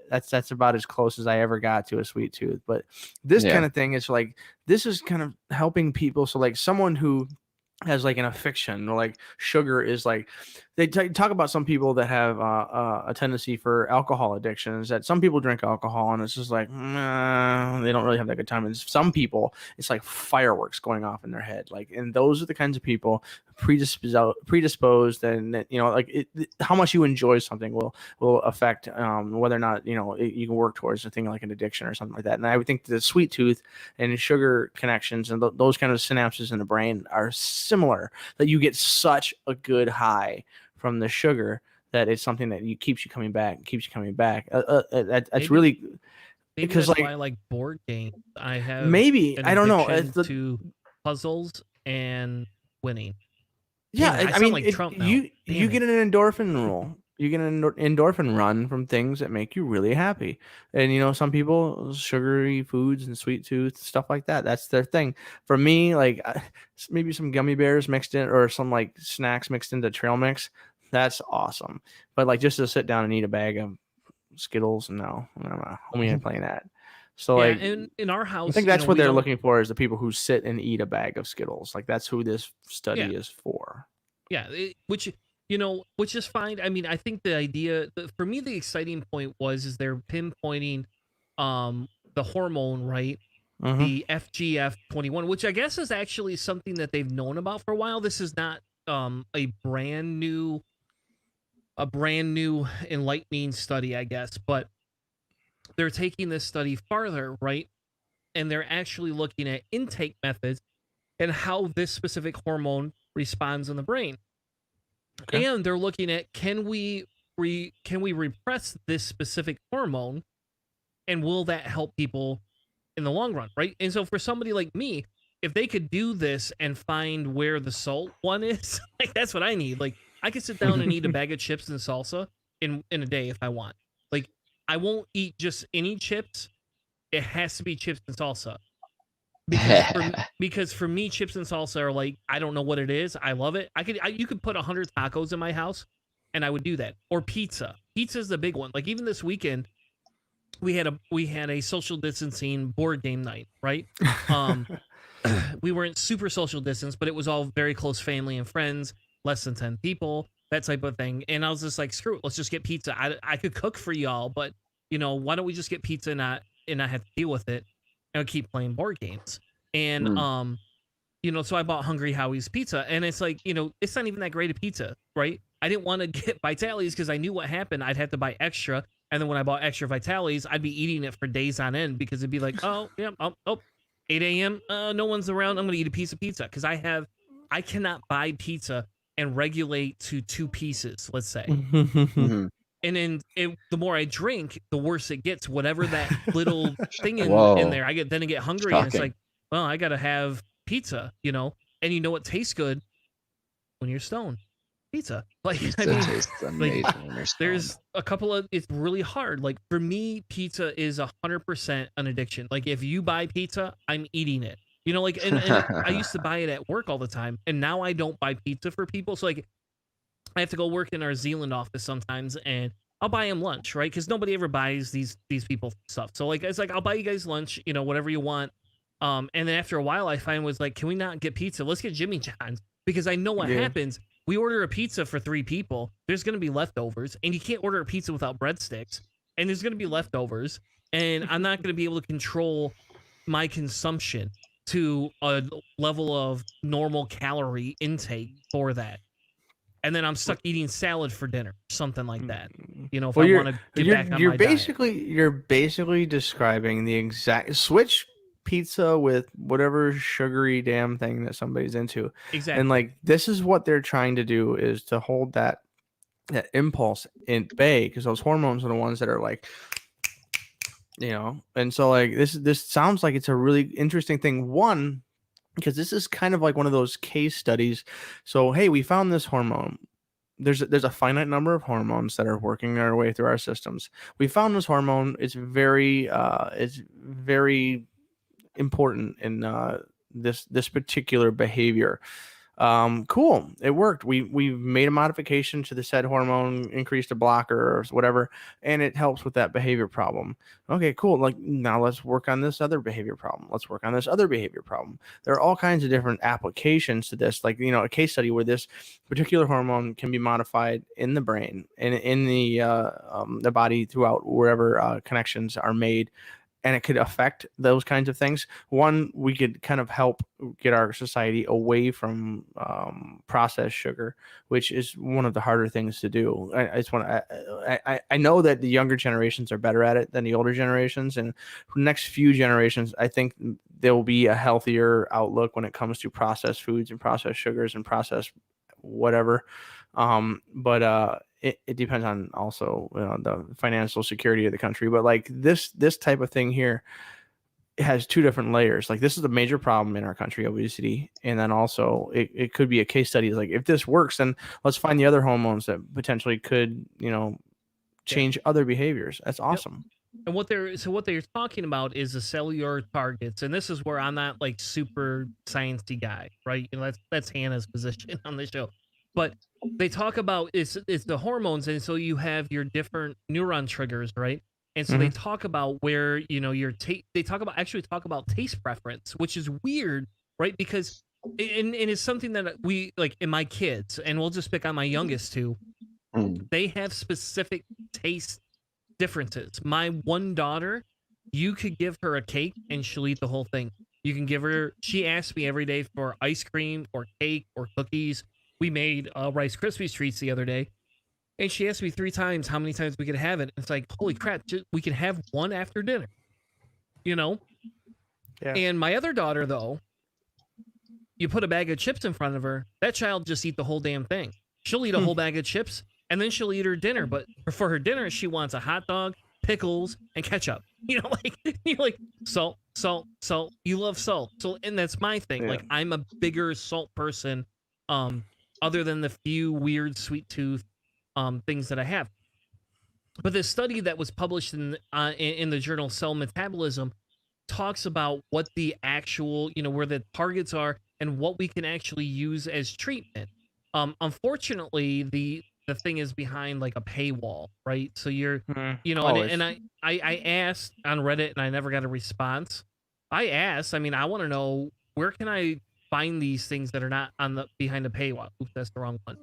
that's about as close as I ever got to a sweet tooth. But this kind of thing is like, this is kind of helping people. So like someone who has like an addiction, or like sugar is like, they talk about some people that have a tendency for alcohol addictions, that some people drink alcohol and it's just like, they don't really have that good time. And some people, it's like fireworks going off in their head. Like, and those are the kinds of people predisposed, and like how much you enjoy something will affect whether or not you can work towards a thing like an addiction or something like that. And I would think the sweet tooth and sugar connections and those kind of synapses in the brain are similar, that you get such a good high from the sugar that it's something that keeps you coming back. That's really because that's why I like board games. I have I don't know, to puzzles and winning. Yeah, I mean, like Trump now. You get an endorphin roll. You get an endorphin run from things that make you really happy. And some people, sugary foods and sweet tooth stuff like that, that's their thing. For me, like maybe some gummy bears mixed in, or some like snacks mixed into trail mix, that's awesome. But like just to sit down and eat a bag of Skittles, no, we ain't playing that. So like in our house, I think that's what they're looking for, is the people who sit and eat a bag of Skittles. Like that's who this study is for. Yeah, which is fine. I mean, I think the idea, for me, the exciting point is they're pinpointing the hormone, right? Mm-hmm. The FGF21, which I guess is actually something that they've known about for a while. This is not a brand new enlightening study, I guess, but they're taking this study farther, right? And they're actually looking at intake methods and how this specific hormone responds in the brain. Okay. And they're looking at, can we repress this specific hormone, and will that help people in the long run, right? And so for somebody like me, if they could do this and find where the salt one is, like that's what I need. Like I could sit down and eat a bag of chips and salsa in a day if I want. Like I won't eat just any chips. It has to be chips and salsa. Because for me, chips and salsa are like, I don't know what it is. I love it. You could put 100 tacos in my house and I would do that. Or pizza. Pizza is the big one. Like even this weekend, we had a social distancing board game night, right? We weren't super social distance, but it was all very close family and friends, less than 10 people, that type of thing. And I was just like, screw it, let's just get pizza. I could cook for y'all, but why don't we just get pizza and not have to deal with it and keep playing board games? And so I bought Hungry Howie's pizza, and it's like, it's not even that great a pizza, right? I didn't want to get Vitali's because I knew what happened. I'd have to buy extra, and then when I bought extra Vitali's, I'd be eating it for days on end because it'd be like, oh yeah, 8 a.m. No one's around. I'm gonna eat a piece of pizza because I cannot buy pizza and regulate to 2 pieces. Let's say. Mhm. And then the more I drink, the worse it gets. Whatever that little thing in Whoa. there, I get hungry, and it's Shocking. like, well, I gotta have pizza, you know. And you know what tastes good when you're stoned? Pizza. Like I Pizza mean, tastes like amazing when you're stoned. there's a couple of. It's really hard. Like for me, pizza is 100% an addiction. Like if you buy pizza, I'm eating it. You know, like and I used to buy it at work all the time, and now I don't buy pizza for people. So like I have to go work in our Zealand office sometimes, and I'll buy them lunch, right? Because nobody ever buys these people stuff. So like it's like I'll buy you guys lunch, you know, whatever you want. And then after a while, I find was like, can we not get pizza? Let's get Jimmy John's because I know what happens. We order a pizza for 3 people. There's gonna be leftovers, and you can't order a pizza without breadsticks. And there's gonna be leftovers, and I'm not gonna be able to control my consumption to a level of normal calorie intake for that. And then I'm stuck eating salad for dinner, something like that. You know, if I want to get back on my diet. You're basically describing the exact switch pizza with whatever sugary damn thing that somebody's into. Exactly. And like this is what they're trying to do is to hold that impulse in bay because those hormones are the ones that are like, you know. And so like this sounds like it's a really interesting thing. One, because this is kind of like one of those case studies. So, hey, we found this hormone. There's a finite number of hormones that are working their way through our systems. We found this hormone. It's very important in this particular behavior. Cool, it worked. We made a modification to the said hormone, increased a blocker or whatever, and it helps with that behavior problem. Okay, cool. Like now let's work on this other behavior problem. Let's work on this other behavior problem. There are all kinds of different applications to this, like, you know, a case study where this particular hormone can be modified in the brain and in the body throughout wherever connections are made. And it could affect those kinds of things. One, we could kind of help get our society away from processed sugar, which is one of the harder things to do. I know that the younger generations are better at it than the older generations, and for the next few generations, I think there will be a healthier outlook when it comes to processed foods and processed sugars and processed whatever. But it depends on also, you know, the financial security of the country. But like this type of thing here has 2 different layers. Like this is a major problem in our country, obesity, and then also it could be a case study. Like if this works, then let's find the other hormones that potentially could, you know, change other behaviors. That's awesome. Yep. And what they're talking about is the cellular targets, and this is where I'm not like super sciencey guy, right? You know, that's Hannah's position on the show. But they talk about it's the hormones, and so you have your different neuron triggers, right? And so they talk about where, you know, they talk about taste preference, which is weird, right? Because and it's something that we like in my kids, and we'll just pick on my youngest two. They have specific taste differences. My one daughter, you could give her a cake and she'll eat the whole thing. You can give her, she asks me every day for ice cream or cake or cookies. We made Rice Krispies treats the other day, and she asked me 3 times how many times we could have it. It's like, holy crap, we can have one after dinner, you know? Yeah. And my other daughter, though, you put a bag of chips in front of her, that child just eat the whole damn thing. She'll eat a whole bag of chips, and then she'll eat her dinner. But for her dinner, she wants a hot dog, pickles, and ketchup. You know, like, you're like, salt. You love salt. So, and that's my thing. Yeah. Like, I'm a bigger salt person, other than the few weird sweet tooth things that I have. But this study that was published in the journal Cell Metabolism talks about what the actual, you know, where the targets are and what we can actually use as treatment. Unfortunately, the thing is behind like a paywall, right? So you're, you know, and I asked on Reddit and I never got a response. I asked, I mean, I want to know, where can I find these things that are not on the behind the paywall? Oops, that's the wrong one.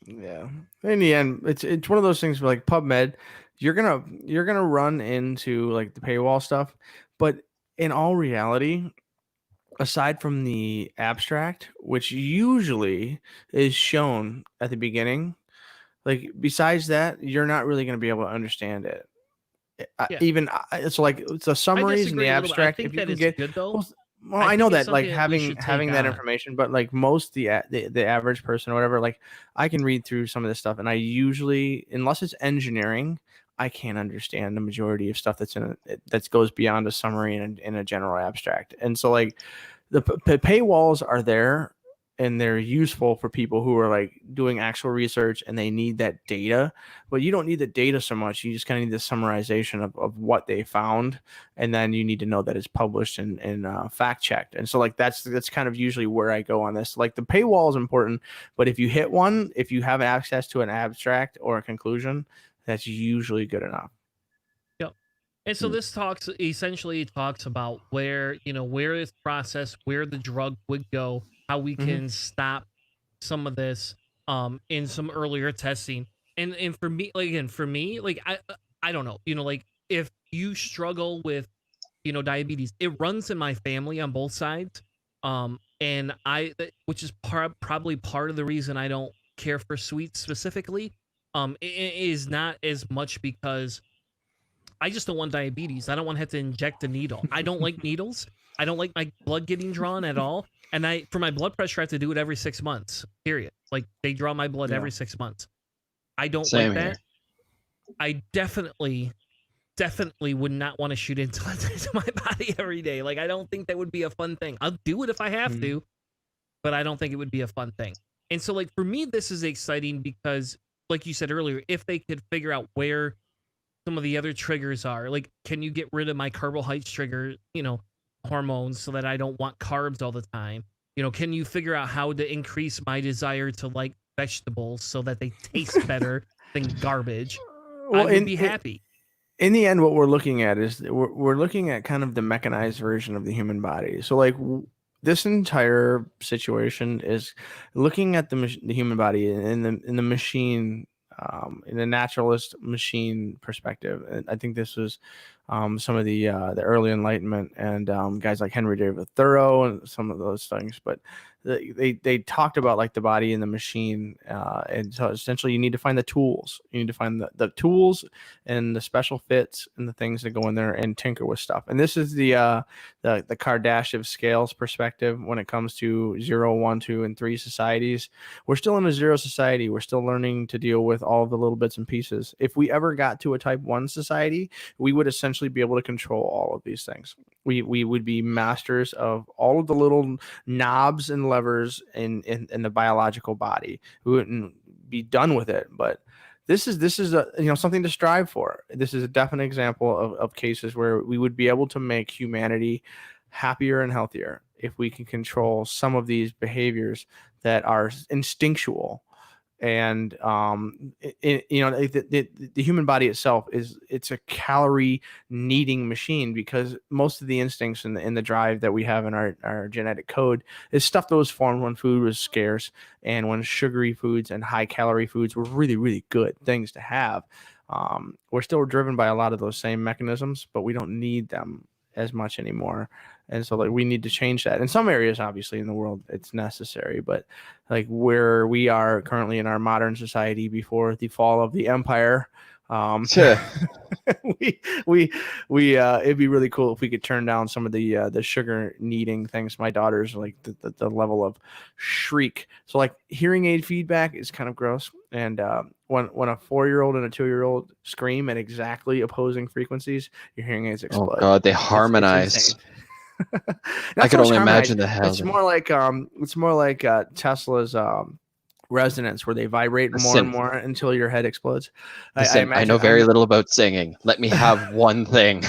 Yeah. In the end, it's one of those things where like PubMed, you're gonna run into like the paywall stuff, but in all reality, aside from the abstract, which usually is shown at the beginning, like besides that, you're not really gonna be able to understand it. Yeah. Even it's like it's a summaries and the disagree a little bit. I abstract. think If you that can it's get good, though. well, I I know think it's that like something that we should having take that on. information, but like most the average person or whatever, like I can read through some of this stuff, and I usually, unless it's engineering, I can't understand the majority of stuff that's that goes beyond a summary and in a general abstract. And so like the paywalls are there and they're useful for people who are like doing actual research and they need that data, but you don't need the data so much. You just kind of need the summarization of what they found. And then you need to know that it's published and fact checked. And so like, that's kind of usually where I go on this. Like the paywall is important, but if you hit one, if you have access to an abstract or a conclusion, that's usually good enough. Yep. And so this essentially talks about where this process, where the drug would go, how we can stop some of this in some earlier testing. And for me, like again, like I don't know, like if you struggle with diabetes, it runs in my family on both sides. And which is probably part of the reason I don't care for sweets specifically. It is not as much because I just don't want diabetes. I don't want to have to inject a needle. I don't like needles. I don't like my blood getting drawn at all. And for my blood pressure, I have to do it every 6 months, period. Like they draw my blood every 6 months. I don't Same like that. here. I definitely would not want to shoot insulin into my body every day. Like, I don't think that would be a fun thing. I'll do it if I have to, but I don't think it would be a fun thing. And so, like, for me, this is exciting because, like you said earlier, if they could figure out where some of the other triggers are, like, can you get rid of my carbohydrate trigger, hormones so that I don't want carbs all the time? Can you figure out how to increase my desire to like vegetables so that they taste better than garbage? Well, I would be happy. In the end, what we're looking at is we're looking at kind of the mechanized version of the human body. So like this entire situation is looking at the human body in the machine, in a naturalist machine perspective. And I think this was some of the early Enlightenment and guys like Henry David Thoreau and some of those things. But they talked about like the body and the machine, and so essentially you need to find the tools. You need to find the tools and the special fits and the things that go in there and tinker with stuff. And this is the Kardashev scales perspective when it comes to 0, 1, 2, and 3 societies. We're still in a 0 society. We're still learning to deal with all the little bits and pieces. If we ever got to a type 1 society, we would essentially be able to control all of these things. We would be masters of all of the little knobs and levers in the biological body. We wouldn't be done with it, but this is a something to strive for. This is a definite example of cases where we would be able to make humanity happier and healthier if we can control some of these behaviors that are instinctual. And the human body itself it's a calorie needing machine, because most of the instincts in the drive that we have in our genetic code is stuff that was formed when food was scarce and when sugary foods and high calorie foods were really, really good things to have. We're still driven by a lot of those same mechanisms, but we don't need them as much anymore. And so like we need to change that. In some areas, obviously, in the world, it's necessary. But like where we are currently in our modern society before the fall of the empire, we it'd be really cool if we could turn down some of the sugar needing things. My daughter's like the level of shriek. So like hearing aid feedback is kind of gross. And when a 4-year-old and a 2-year-old scream at exactly opposing frequencies, your hearing aids explode. Oh God, they harmonize. It's I can only imagine the hell. It's more like Tesla's resonance, where they vibrate more and more until your head explodes. I know very little about singing. Let me have one thing.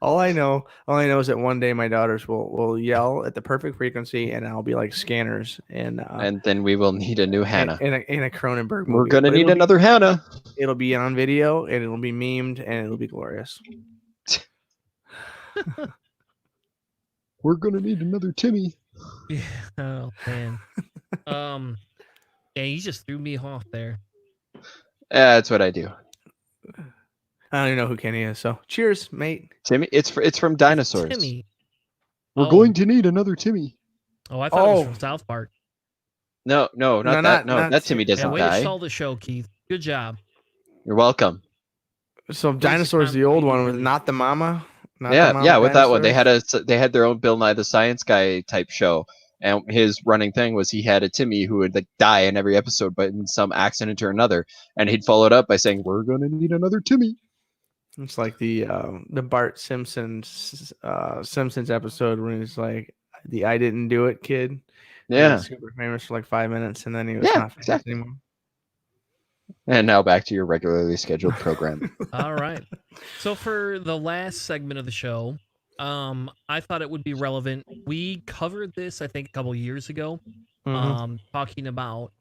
All I know is that one day my daughters will yell at the perfect frequency, and I'll be like scanners, and then we will need a new Hanna in a Cronenberg movie. We're gonna need another Hanna. It'll be on video, and it'll be memed, and it'll be glorious. We're gonna need another Timmy. Yeah, oh man. Yeah, you just threw me off there. Yeah, that's what I do. I don't even know who Kenny is. So cheers, mate. Timmy, it's from Dinosaurs. Timmy. We're going to need another Timmy. Oh, I thought it was from South Park. No, not that. No, that Timmy doesn't way die. to stall the show, Keith. Good job. You're welcome. So dinosaurs, the old one was not the mama. Not the Yeah, mama yeah. With that one, dinosaur? they had their own Bill Nye the Science Guy type show, and his running thing was he had a Timmy who would like die in every episode, but in some accident or another, and he'd follow it up by saying, "We're gonna need another Timmy." It's like the Bart Simpsons episode when he's like the "I didn't do it" kid. He Yeah, was super famous for like 5 minutes, and then he was yeah, not famous exactly. anymore. And now back to your regularly scheduled program. All right. So for the last segment of the show, I thought it would be relevant. We covered this, I think, a couple years ago, talking about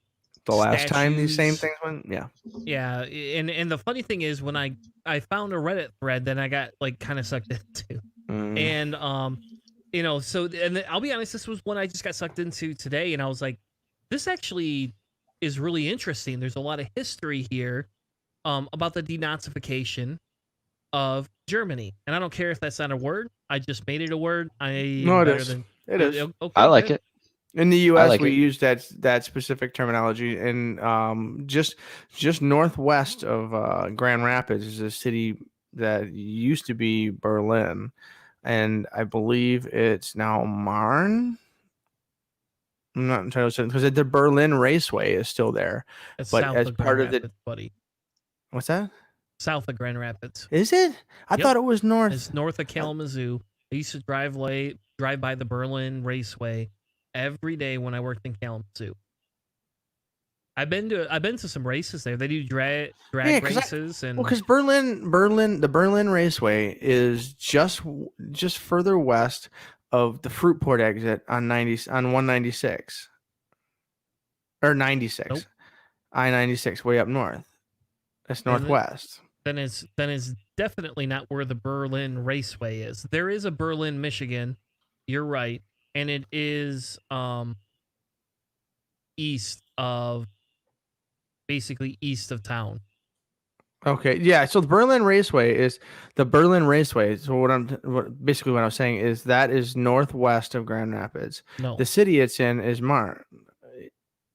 The last time these same statues. things went, yeah. Yeah, and the funny thing is when I found a Reddit thread, then I got like kind of sucked into, and so and I'll be honest, this was one I just got sucked into today, and I was like, this actually is really interesting. There's a lot of history here, about the denazification of Germany, and I don't care if that's not a word. I just made it a word. No, it is. It is. Okay, I like good. it. In the U.S., like we it. use that specific terminology, and just northwest of Grand Rapids is a city that used to be Berlin, and I believe it's now Marne. I'm not entirely certain because the Berlin Raceway is still there, That's but south as of part Grand of the Rapids, buddy. what's that? South of Grand Rapids. Is it? I Yep. thought it was north. It's north of Kalamazoo. I used to drive by the Berlin Raceway every day when I worked in Kalamazoo. I've been to some races there. They do drag races and because the Berlin Raceway is just further west of the Fruitport exit on 196 or 96, Nope. I-96 way up north. That's northwest. Then it's definitely not where the Berlin Raceway is. There is a Berlin, Michigan. You're right, and it is basically east of town. Okay, yeah. So the Berlin Raceway is the Berlin Raceway. So what I was saying is that is northwest of Grand Rapids. No, The city it's in is Marne.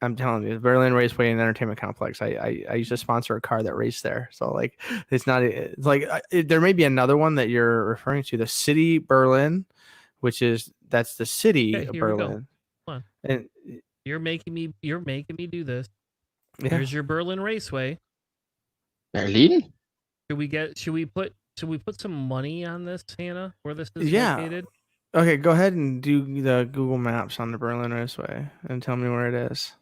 I'm telling you, the Berlin Raceway and Entertainment Complex. I used to sponsor a car that raced there. So like, it's not. It's like there may be another one that you're referring to. The city Berlin, that's the city okay, of here we go. Berlin. Come on. And You're making me do this. yeah. Here's your Berlin Raceway. Berlin? Should we put some money on this, Hanna, where this is Yeah. located? Okay, go ahead and do the Google Maps on the Berlin Raceway and tell me where it is.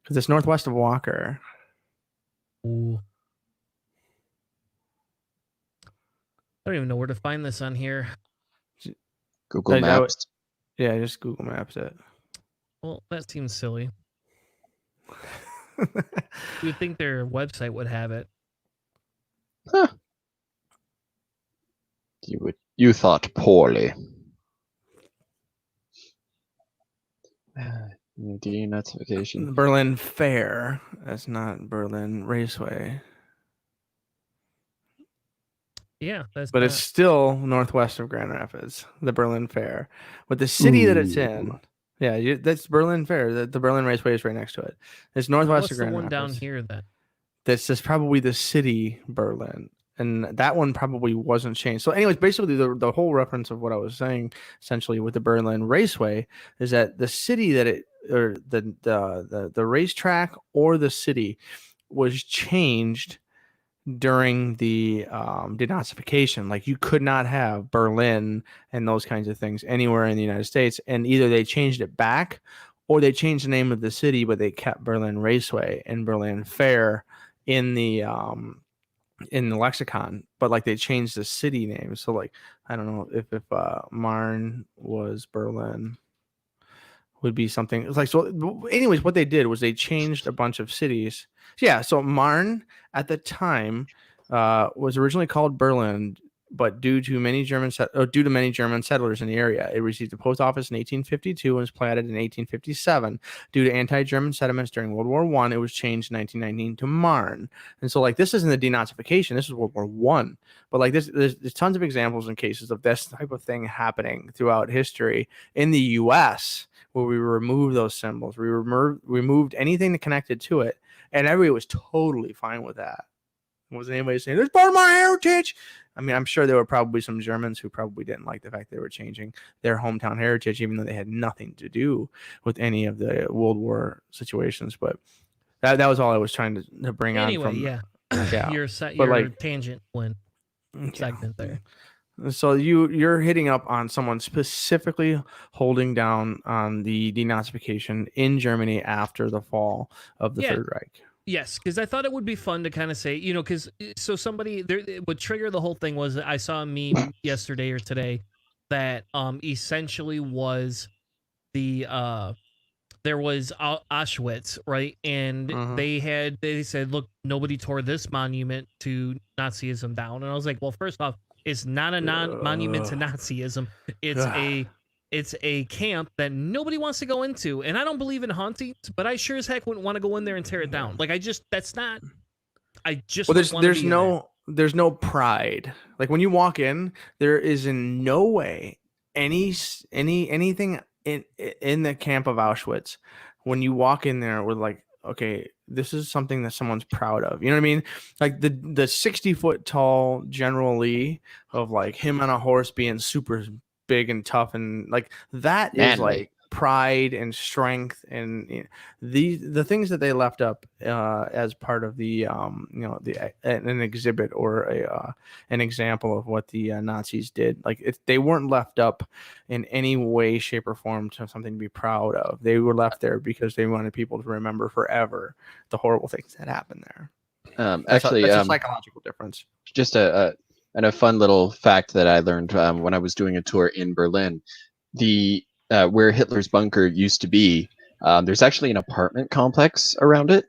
Because it's northwest of Walker. Ooh. I don't even know where to find this on here. Google Maps. Yeah, just Google Maps it. Well, that seems silly. You would think their website would have it. Huh. You thought poorly. Denazification. Berlin Fair. That's not Berlin Raceway. Yeah, But it's still northwest of Grand Rapids, the Berlin Fair. But the city that it's in, yeah, that's Berlin Fair. The Berlin Raceway is right next to it. It's northwest of Grand Rapids. What's the one down here then? That's just probably the city Berlin. And that one probably wasn't changed. So anyways, basically the whole reference of what I was saying essentially with the Berlin Raceway is that the city that it or the racetrack or the city was changed during the denazification. Like you could not have Berlin and those kinds of things anywhere in the United States, and either they changed it back or they changed the name of the city, but they kept Berlin Raceway and Berlin Fair in the lexicon, but like they changed the city name. So like I don't know if Marne was Berlin, would be something. It's like so. Anyways, what they did was they changed a bunch of cities. Yeah, so Marne at the time was originally called Berlin, but due to many German settlers in the area, it received a post office in 1852 and was platted in 1857. Due to anti-German sentiments during World War I, it was changed in 1919 to Marne. And so, like, this isn't the denazification; this is World War I. But like, there's tons of examples and cases of this type of thing happening throughout history in the U.S. where we removed those symbols, we removed anything that connected to it, and everybody was totally fine with that. Wasn't anybody saying it's part of my heritage? I mean, I'm sure there were probably some Germans who probably didn't like the fact they were changing their hometown heritage, even though they had nothing to do with any of the World War situations. But that was all I was trying to bring Anyway, on from. yeah. Your tangent went segment there. So you're hitting up on someone specifically holding down on the denazification in Germany after the fall of the Third Reich. Yes, because I thought it would be fun to kind of say, because somebody there, what triggered the whole thing was I saw a meme yesterday or today that essentially was the there was Auschwitz, right? And they said, look, nobody tore this monument to Nazism down. And I was like, well, first off, it's not a monument to Nazism. It's a camp that nobody wants to go into. And I don't believe in hauntings, but I sure as heck wouldn't want to go in there and tear it down. Like there's no pride. Like when you walk in, there is in no way anything in the camp of Auschwitz. When you walk in there with like, okay, this is something that someone's proud of. You know what I mean? Like the 60-foot tall General Lee of like him on a horse being super big and tough and like that is like pride and strength and the things that they left up as part of the an exhibit or an example of what the Nazis did. Like if they weren't left up in any way, shape, or form to something to be proud of. They were left there because they wanted people to remember forever the horrible things that happened there. That's a psychological difference. Just a fun little fact that I learned when I was doing a tour in Berlin. The where Hitler's bunker used to be, there's actually an apartment complex around it,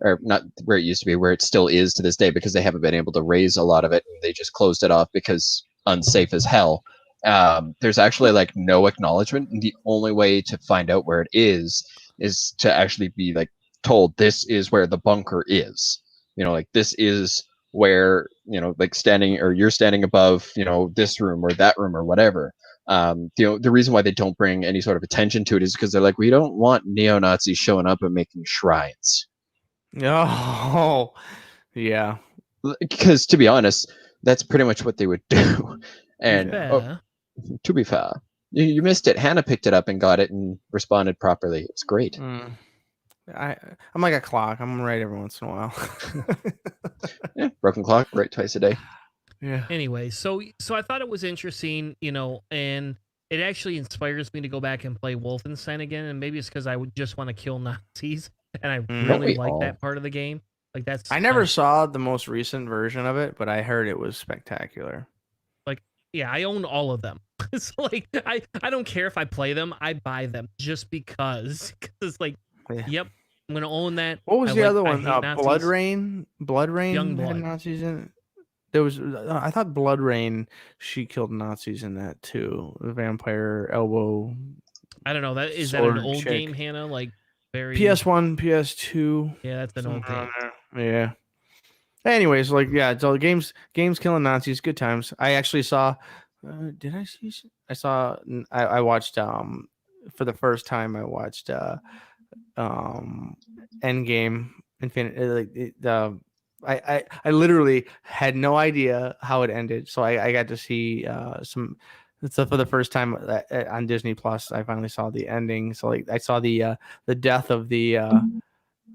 or not where it used to be, where it still is to this day because they haven't been able to raise a lot of it. They just closed it off because unsafe as hell. There's actually like no acknowledgement. And the only way to find out where it is to actually be like told this is where the bunker is. Like this is where, like you're standing above, this room or that room or whatever. The reason why they don't bring any sort of attention to it is because they're like, we don't want neo-Nazis showing up and making shrines. Oh, yeah. Because to be honest, that's pretty much what they would do. And to be fair, you missed it. Hanna picked it up and got it and responded properly. It's great. I'm like a clock. I'm right every once in a while. Yeah, broken clock, right twice a day. Yeah. Anyway, so I thought it was interesting, and it actually inspires me to go back and play Wolfenstein again. And maybe it's because I would just want to kill Nazis, and I really like that part of the game. Like I never saw the most recent version of it, but I heard it was spectacular. Like, yeah, I own all of them. It's like I don't care if I play them, I buy them just because. It's like, yep, I'm gonna own that. What was the other one? Blood Rain. Blood Rain had Nazis in it. There was, I thought Blood Rain, she killed Nazis in that too. The vampire elbow. I don't know. Is that an old game, Hanna? Like very PS1, PS2. Yeah, that's an old game. Yeah. Anyways, so games killing Nazis, good times. I actually saw. Did I see? I watched. For the first time, I watched. Endgame, Infinity. I literally had no idea how it ended, so I got to see some. So for the first time on Disney Plus, I finally saw the ending. So I saw the death of the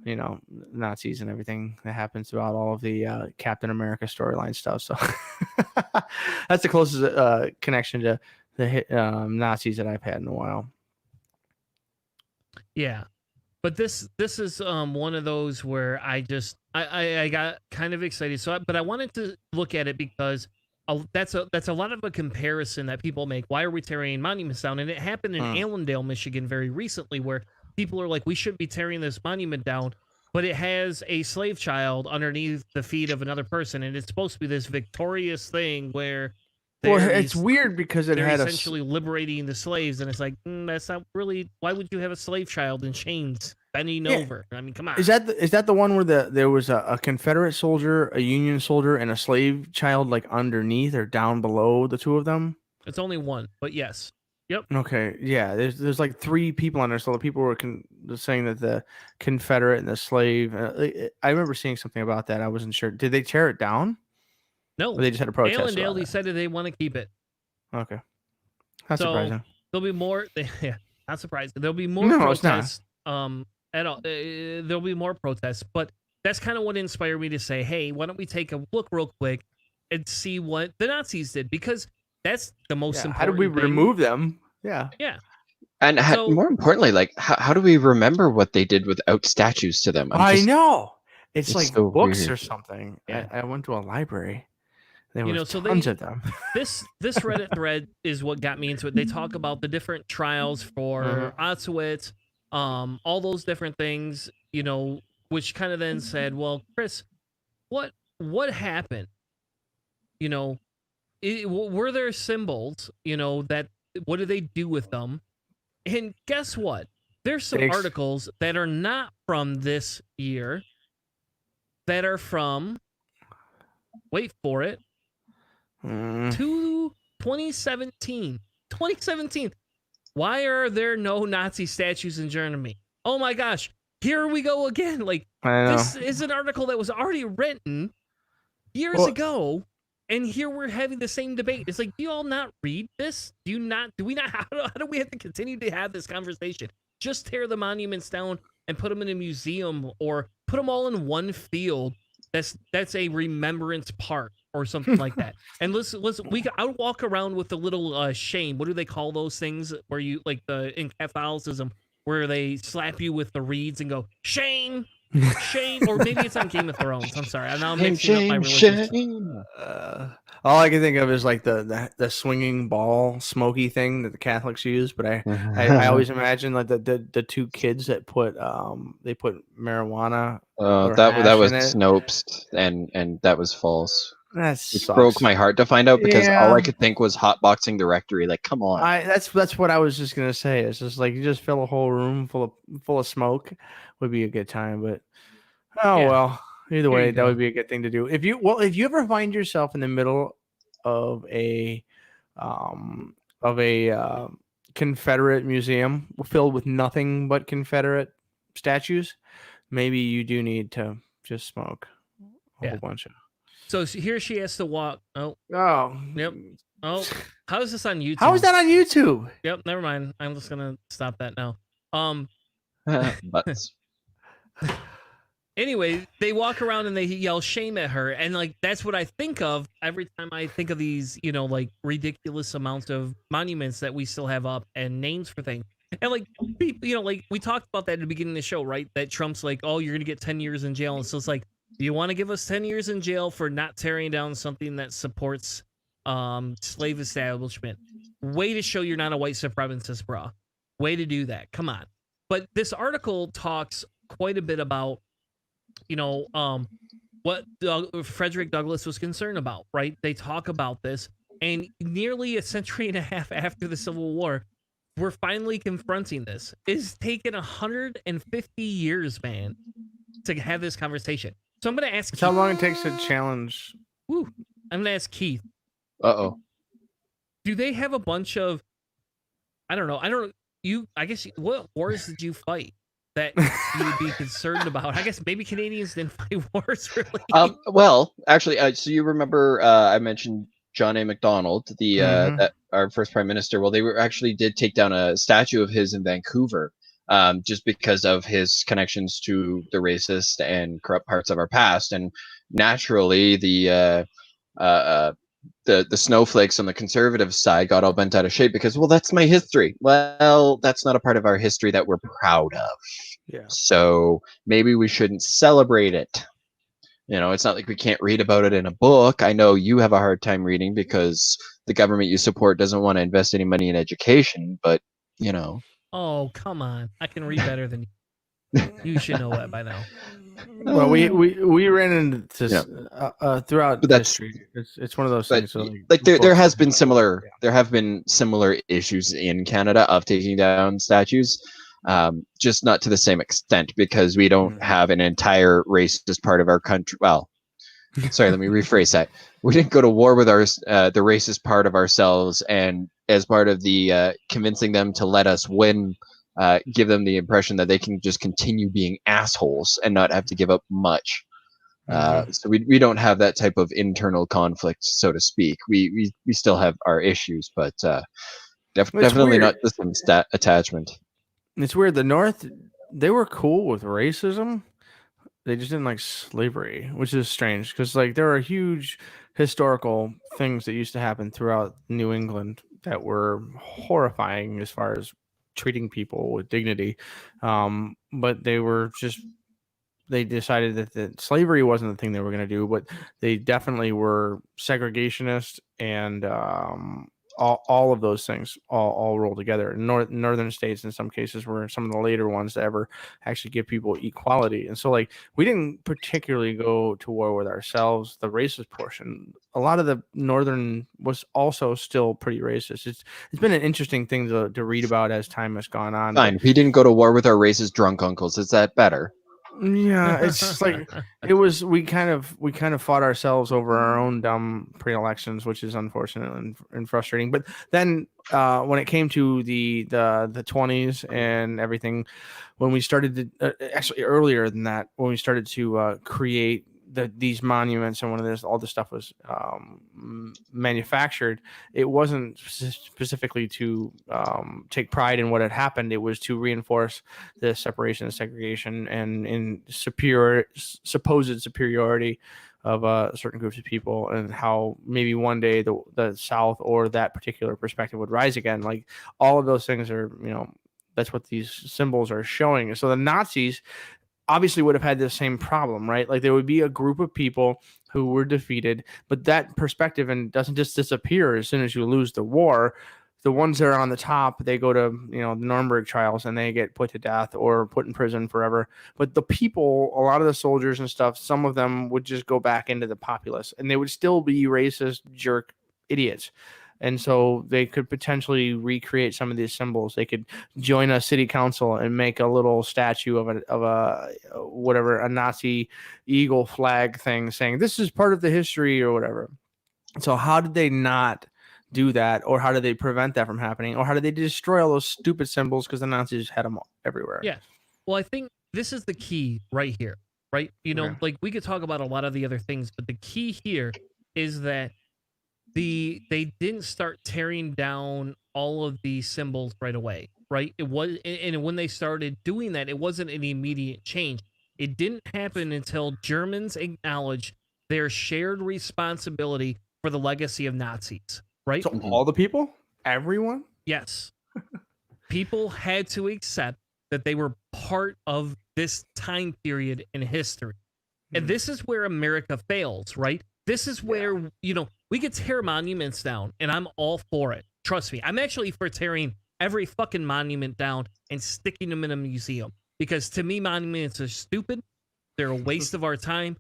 Nazis and everything that happens throughout all of the Captain America storyline stuff. So that's the closest connection to the Nazis that I've had in a while. Yeah. But this is one of those where I got kind of excited. But I wanted to look at it because that's a lot of a comparison that people make. Why are we tearing monuments down? And it happened in Allendale, Michigan, very recently, where people are like, we shouldn't be tearing this monument down, but it has a slave child underneath the feet of another person, and it's supposed to be this victorious thing where. It's weird because they're essentially liberating the slaves, and it's like that's not really. Why would you have a slave child in chains bending over? I mean, come on. Is that the one where there was a Confederate soldier, a Union soldier, and a slave child like underneath or down below the two of them? It's only one, but yes. Okay, yeah. There's like 3 people on there. So the people were saying that the Confederate and the slave. I remember seeing something about that. I wasn't sure. Did they tear it down? No, Or they just had a protest. Dale and Dale about it? decided they want to keep it. Okay, not So, surprising. There'll be more. Yeah, not surprised. There'll be more No, it's not. protests. At all. There'll be more protests, but that's kind of what inspired me to say, hey, why don't we take a look real quick and see what the Nazis did, because that's the most important. How did we thing. remove them? Yeah. And So- more importantly, like, how do we remember what they did without statues to them? I know. It's it's like so books weird. or something. Yeah. I went to a library. There You was know, so tons they- of them. This Reddit thread is what got me into it. They talk about the different trials for Auschwitz, all those different things, you know, which kind of then said, well, Chris, what happened? You know, were there symbols, you know, that what do they do with them? And guess what? There's some Thanks. articles that are not from this year that are from, wait for it, Mm. to 2017. 2017. Why are there no Nazi statues in Germany? Oh my gosh. Here we go again. Like, I know. this is an article that was already written years Well- ago, and here we're having the same debate. It's like, do you all not read this? Do we not, how do we have to continue to have this conversation? Just tear the monuments down and put them in a museum, or put them all in one field. That's a remembrance park or something like that. And I would walk around with a little shame. What do they call those things where you, like, in Catholicism, where they slap you with the reeds and go, shame, shame, or maybe it's on Game of Thrones. I'm sorry. I'm now mixing up my religion. All I can think of is like the swinging ball smoky thing that the Catholics use, but I always imagine like the 2 kids that put marijuana. or that hash was in it. Snopes, and that was false. That It sucks. broke my heart to find out, because all Yeah. I could think was hotboxing directory. Like, come on. That's what I was just gonna say. It's just like you just fill a whole room full of smoke would be a good time, but Yeah. well, either There way, you that go. would be a good thing to do. If you ever find yourself in the middle of a Confederate museum filled with nothing but Confederate statues, maybe you do need to just smoke a Yeah. whole bunch of. So here she has to walk. Oh, Oh, Yep. oh, how is this on YouTube? How is that on YouTube? Yep, never mind. I'm just gonna stop that now. Butts. Anyway, they walk around and they yell shame at her, and like that's what I think of every time I think of these, you know, like ridiculous amounts of monuments that we still have up and names for things. And like people, you know, like we talked about that at the beginning of the show, right? That Trump's like, oh, you're gonna get 10 years in jail. And so it's like, do you want to give us 10 years in jail for not tearing down something that supports slave establishment? Way to show you're not a white supremacist, bra. Way to do that. Come on. But this article talks quite a bit about, you know, what Frederick Douglass was concerned about, right? They talk about this, and nearly a century and a half after the Civil War, we're finally confronting this. It's taken 150 years, man, to have this conversation. So I'm going to ask That's Keith. how long it takes to challenge. Woo, I'm going to ask Keith. Uh-oh. Do they have a bunch of, I don't know, I guess, what wars did you fight that you would be concerned about? I guess maybe Canadians didn't fight wars, really. Well, actually, so you remember I mentioned John A. Macdonald, that our first prime minister. Well, they actually did take down a statue of his in Vancouver, just because of his connections to the racist and corrupt parts of our past. And naturally, the snowflakes on the conservative side got all bent out of shape because, well, that's my history. Well, that's not a part of our history that we're proud of. Yeah. So maybe we shouldn't celebrate it. You know, it's not like we can't read about it in a book. I know you have a hard time reading because the government you support doesn't want to invest any money in education, but, you know. Oh, come on. I can read better than you. You should know that by now. Well, we ran into this throughout But that's- history. It's one of those But things. So like there books- has been similar issues in Canada of taking down statues, just not to the same extent because we don't have an entire racist part of our country. Well, sorry, let me rephrase that. We didn't go to war with our the racist part of ourselves, and as part of the convincing them to let us win, give them the impression that they can just continue being assholes and not have to give up much. So we don't have that type of internal conflict, so to speak. We still have our issues, but definitely weird. not the same attachment. It's weird. The North, they were cool with racism. They just didn't like slavery, which is strange because like there are huge historical things that used to happen throughout New England that were horrifying as far as treating people with dignity. But they decided that slavery wasn't the thing they were going to do, but they definitely were segregationist and all of those things all rolled together. Northern states in some cases were some of the later ones to ever actually give people equality. And so like we didn't particularly go to war with ourselves. The racist portion, a lot of the Northern was also still pretty racist. It's been an interesting thing to read about as time has gone on. Fine, we didn't go to war with our racist drunk uncles. Is that better? Yeah, it's just like it was. We kind of fought ourselves over our own dumb pre-elections, which is unfortunate and frustrating. But then when it came to the 20s and everything, when we started to actually earlier than that, when we started to create these monuments and all this stuff was manufactured, it wasn't specifically to take pride in what had happened. It was to reinforce the separation and segregation and in supposed superiority of certain groups of people, and how maybe one day the South or that particular perspective would rise again. Like all of those things are, that's what these symbols are showing. So the Nazis obviously would have had the same problem, right? Like there would be a group of people who were defeated, but that perspective and doesn't just disappear as soon as you lose the war. The ones that are on the top, they go to the Nuremberg trials and they get put to death or put in prison forever. But the people, a lot of the soldiers and stuff, some of them would just go back into the populace, and they would still be racist jerk idiots. And so they could potentially recreate some of these symbols. They could join a city council and make a little statue of a Nazi eagle flag thing saying this is part of the history or whatever. So how did they not do that? Or how did they prevent that from happening? Or how did they destroy all those stupid symbols? Because the Nazis had them everywhere. Yeah. Well, I think this is the key right here, right? Like we could talk about a lot of the other things, but the key here is that they didn't start tearing down all of these symbols right away, right? It was, and when they started doing that, it wasn't an immediate change. It didn't happen until Germans acknowledged their shared responsibility for the legacy of Nazis, right? So all the people, everyone, yes, people had to accept that they were part of this time period in history, and this is where America fails, right? This is where we could tear monuments down, and I'm all for it. Trust me. I'm actually for tearing every fucking monument down and sticking them in a museum. Because to me, monuments are stupid. They're a waste of our time.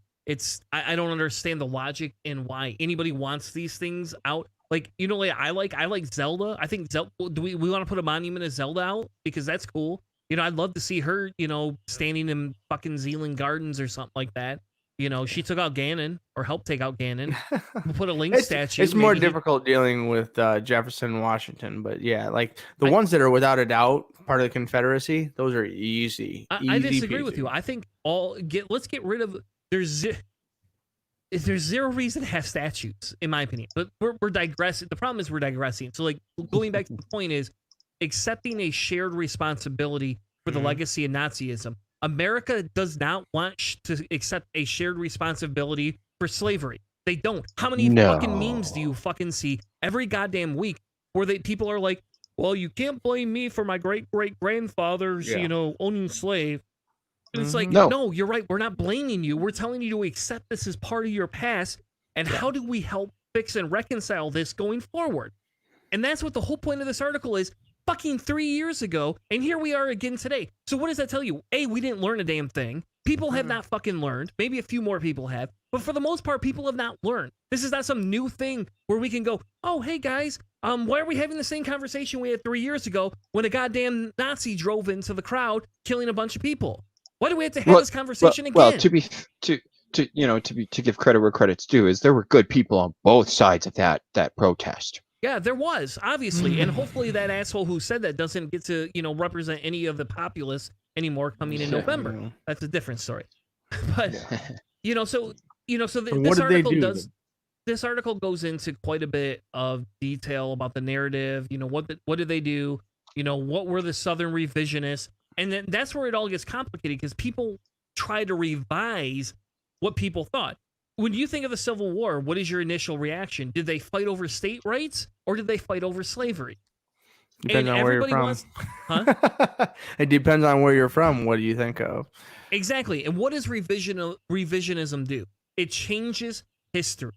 I don't understand the logic in why anybody wants these things out. Like, I like Zelda. I think Zelda, we want to put a monument of Zelda out? Because that's cool. I'd love to see her, standing in fucking Zealand Gardens or something like that. She took out Ganon, or helped take out Ganon. We'll put a Link statue. It's more difficult dealing with Jefferson, Washington, but yeah, like the ones that are without a doubt part of the Confederacy, those are easy. I disagree with you. I think let's get rid of. There's zero reason to have statues, in my opinion. But we're digressing. The problem is we're digressing. So, like, going back to the point is accepting a shared responsibility for the legacy of Nazism. America does not want to accept a shared responsibility for slavery. They don't. How many fucking memes do you fucking see every goddamn week where people are like, well, you can't blame me for my great-great-grandfather's, owning slave. And it's like, no, you're right. We're not blaming you. We're telling you to accept this as part of your past. And how do we help fix and reconcile this going forward? And that's what the whole point of this article is. Fucking 3 years ago, and here we are again today. So what does that tell you? A, we didn't learn a damn thing. People have not fucking learned. Maybe a few more people have. But for the most part, people have not learned. This is not some new thing where we can go, oh, hey, guys, why are we having the same conversation we had 3 years ago when a goddamn Nazi drove into the crowd, killing a bunch of people? Why do we have to have this conversation again? Well, to give credit where credit's due, is there were good people on both sides of that protest. Yeah, there was, obviously. And hopefully that asshole who said that doesn't get to, represent any of the populace anymore coming in November. That's a different story. But, so this article goes into quite a bit of detail about the narrative. What did they do? What were the Southern revisionists? And then that's where it all gets complicated, because people try to revise what people thought. When you think of the Civil War, what is your initial reaction? Did they fight over state rights, or did they fight over slavery? Depends on where you're from. It depends on where you're from. What do you think of? Exactly. And what does revisionism do? It changes history.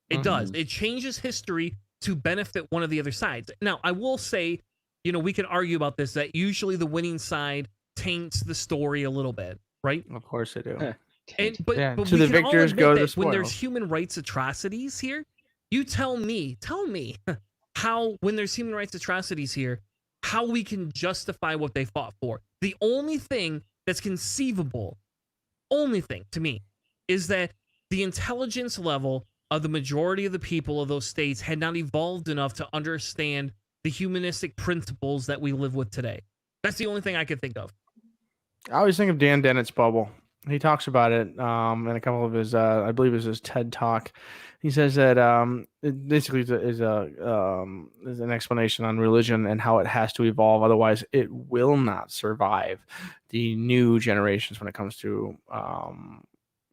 It does. It changes history to benefit one of the other sides. Now, I will say, we can argue about this, that usually the winning side taints the story a little bit, right? Of course they do. But to the victors go the spoils. When there's human rights atrocities here, you tell me how, when there's human rights atrocities here, how we can justify what they fought for. The only thing that's conceivable, to me, is that the intelligence level of the majority of the people of those states had not evolved enough to understand the humanistic principles that we live with today. That's the only thing I could think of. I always think of Dan Dennett's bubble. He talks about it in a couple of his, I believe it was his TED Talk. He says that it basically is an explanation on religion and how it has to evolve. Otherwise, it will not survive the new generations when it comes to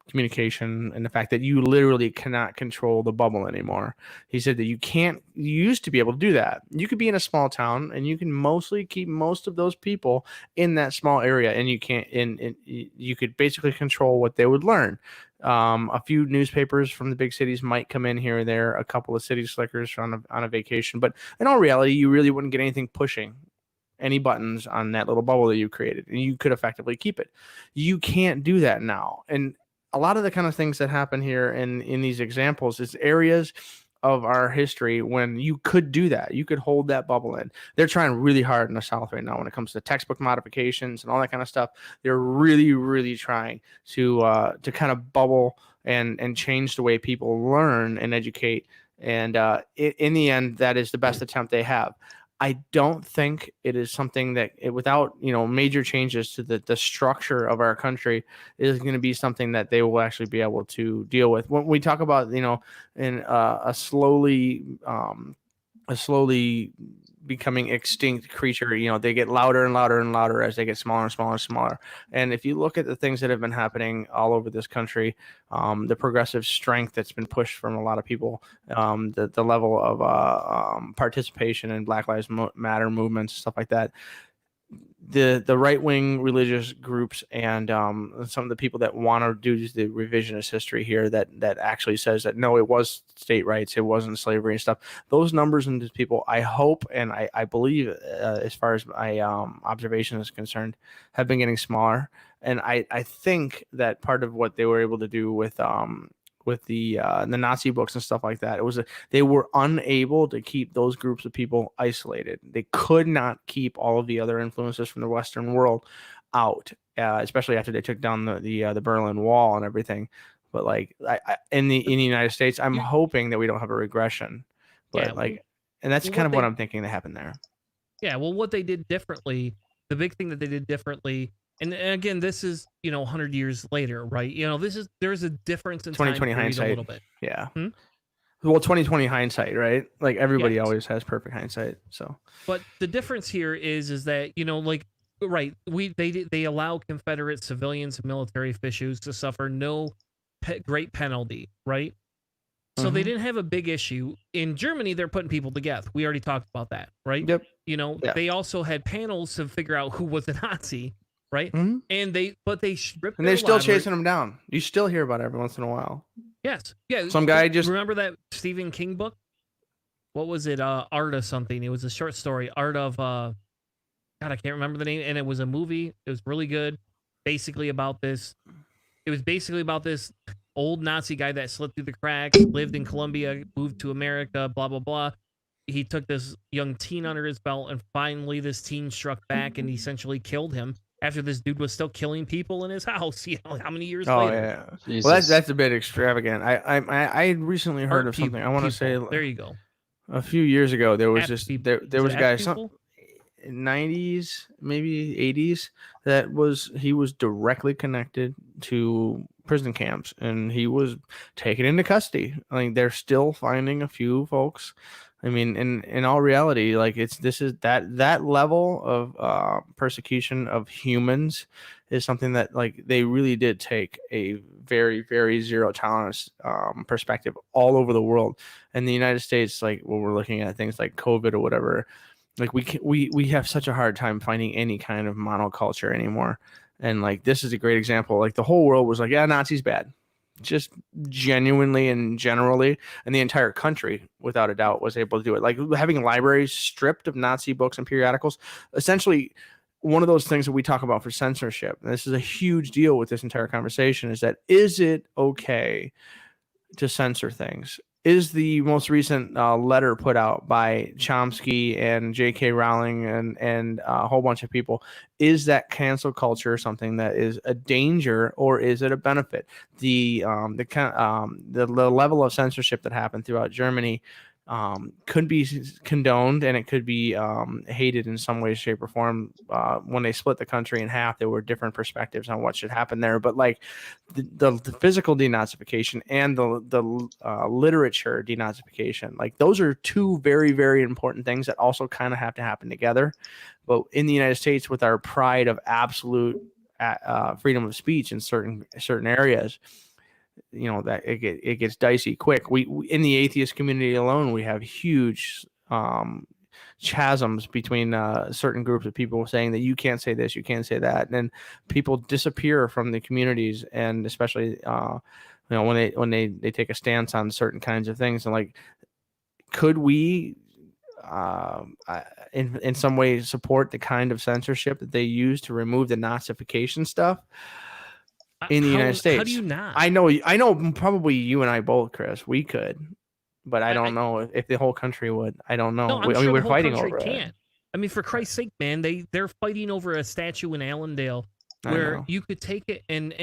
communication, and the fact that you literally cannot control the bubble anymore. He said that you used to be able to do that. You could be in a small town and you can mostly keep most of those people in that small area, and you could basically control what they would learn. A few newspapers from the big cities might come in here and there, a couple of city slickers on a vacation, but in all reality, you really wouldn't get anything pushing any buttons on that little bubble that you created, and you could effectively keep it. You can't do that now. And a lot of the kind of things that happen here in these examples is areas of our history when you could do that. You could hold that bubble in. They're trying really hard in the South right now when it comes to textbook modifications and all that kind of stuff. They're really, really trying to kind of bubble and change the way people learn and educate. And in the end, that is the best attempt they have. I don't think it is something that, without major changes to the structure of our country, is going to be something that they will actually be able to deal with. When we talk about in a slowly becoming extinct creature, they get louder and louder and louder as they get smaller and smaller and smaller. And if you look at the things that have been happening all over this country, the progressive strength that's been pushed from a lot of people, the level of participation in Black Lives Matter movements, stuff like that, the right-wing religious groups and some of the people that want to do the revisionist history here that actually says that no, it was state rights, it wasn't slavery and stuff. Those numbers and these people, I hope and I believe, as far as my observation is concerned, have been getting smaller. And I think that part of what they were able to do with the Nazi books and stuff like that, they were unable to keep those groups of people isolated. They could not keep all of the other influences from the Western world out, especially after they took down the Berlin Wall and everything. But in the United States, I'm hoping that we don't have a regression. But and that's kind of what I'm thinking that happened there. Yeah, well, what they did differently, the big thing that they did differently. And again, this is 100 years later, right? There's a difference in 2020 hindsight a little bit. Yeah. Well, 2020 hindsight, right? Like everybody always has perfect hindsight. So, but the difference here is that right, they allow Confederate civilians and military officials to suffer no great penalty, right? So they didn't have a big issue. In Germany, they're putting people to death. We already talked about that, right? Yep. They also had panels to figure out who was a Nazi. Right, and they're still chasing them down. You still hear about it every once in a while. Yes, yeah. Some guy just remember that Stephen King book. What was it? Art of something. It was a short story. Art of God, I can't remember the name. And it was a movie. It was really good. Basically about this. It was basically about this old Nazi guy that slipped through the cracks, lived in Colombia, moved to America, blah blah blah. He took this young teen under his belt, and finally this teen struck back and essentially killed him. after this dude was still killing people in his house. How many years Oh later? yeah. Jesus. Well, that's a bit extravagant. I recently heard of something. I want to say there you go. a few years ago there was Apt just people. there Is was it a guy apt people? 90s maybe 80s he was directly connected to prison camps, and he was taken into custody. I mean, they're still finding a few folks. I mean, in all reality, like this is that level of persecution of humans is something that like they really did take a very, very zero tolerance perspective all over the world. In the United States, like when we're looking at things like COVID or whatever, like we have such a hard time finding any kind of monoculture anymore. And like this is a great example. Like the whole world was like, yeah, Nazis bad. Just genuinely and generally, and the entire country, without a doubt, was able to do it. Like having libraries stripped of Nazi books and periodicals, essentially one of those things that we talk about for censorship. And this is a huge deal with this entire conversation, is that is it okay to censor things? Is the most recent letter put out by Chomsky and J.K. Rowling and a whole bunch of people, is that cancel culture something that is a danger or is it a benefit? The level of censorship that happened throughout Germany could be condoned, and it could be hated in some way, shape, or form. When they split the country in half, there were different perspectives on what should happen there. But like the physical denazification and the literature denazification, like those are two very, very important things that also kind of have to happen together. But in the United States, with our pride of absolute freedom of speech in certain areas, that it gets dicey quick. We in the atheist community alone, we have huge chasms between certain groups of people saying that you can't say this, you can't say that, and then people disappear from the communities, and especially when they take a stance on certain kinds of things. And like, could we in some way support the kind of censorship that they use to remove the Nazification stuff in the United States? How do you not? I know probably you and I both, Chris, we could, but I don't know if the whole country would. I don't know. No, I'm sure we're the whole fighting country over can't. it. I mean, for Christ's sake, man, they're fighting over a statue in Allendale where you could take it and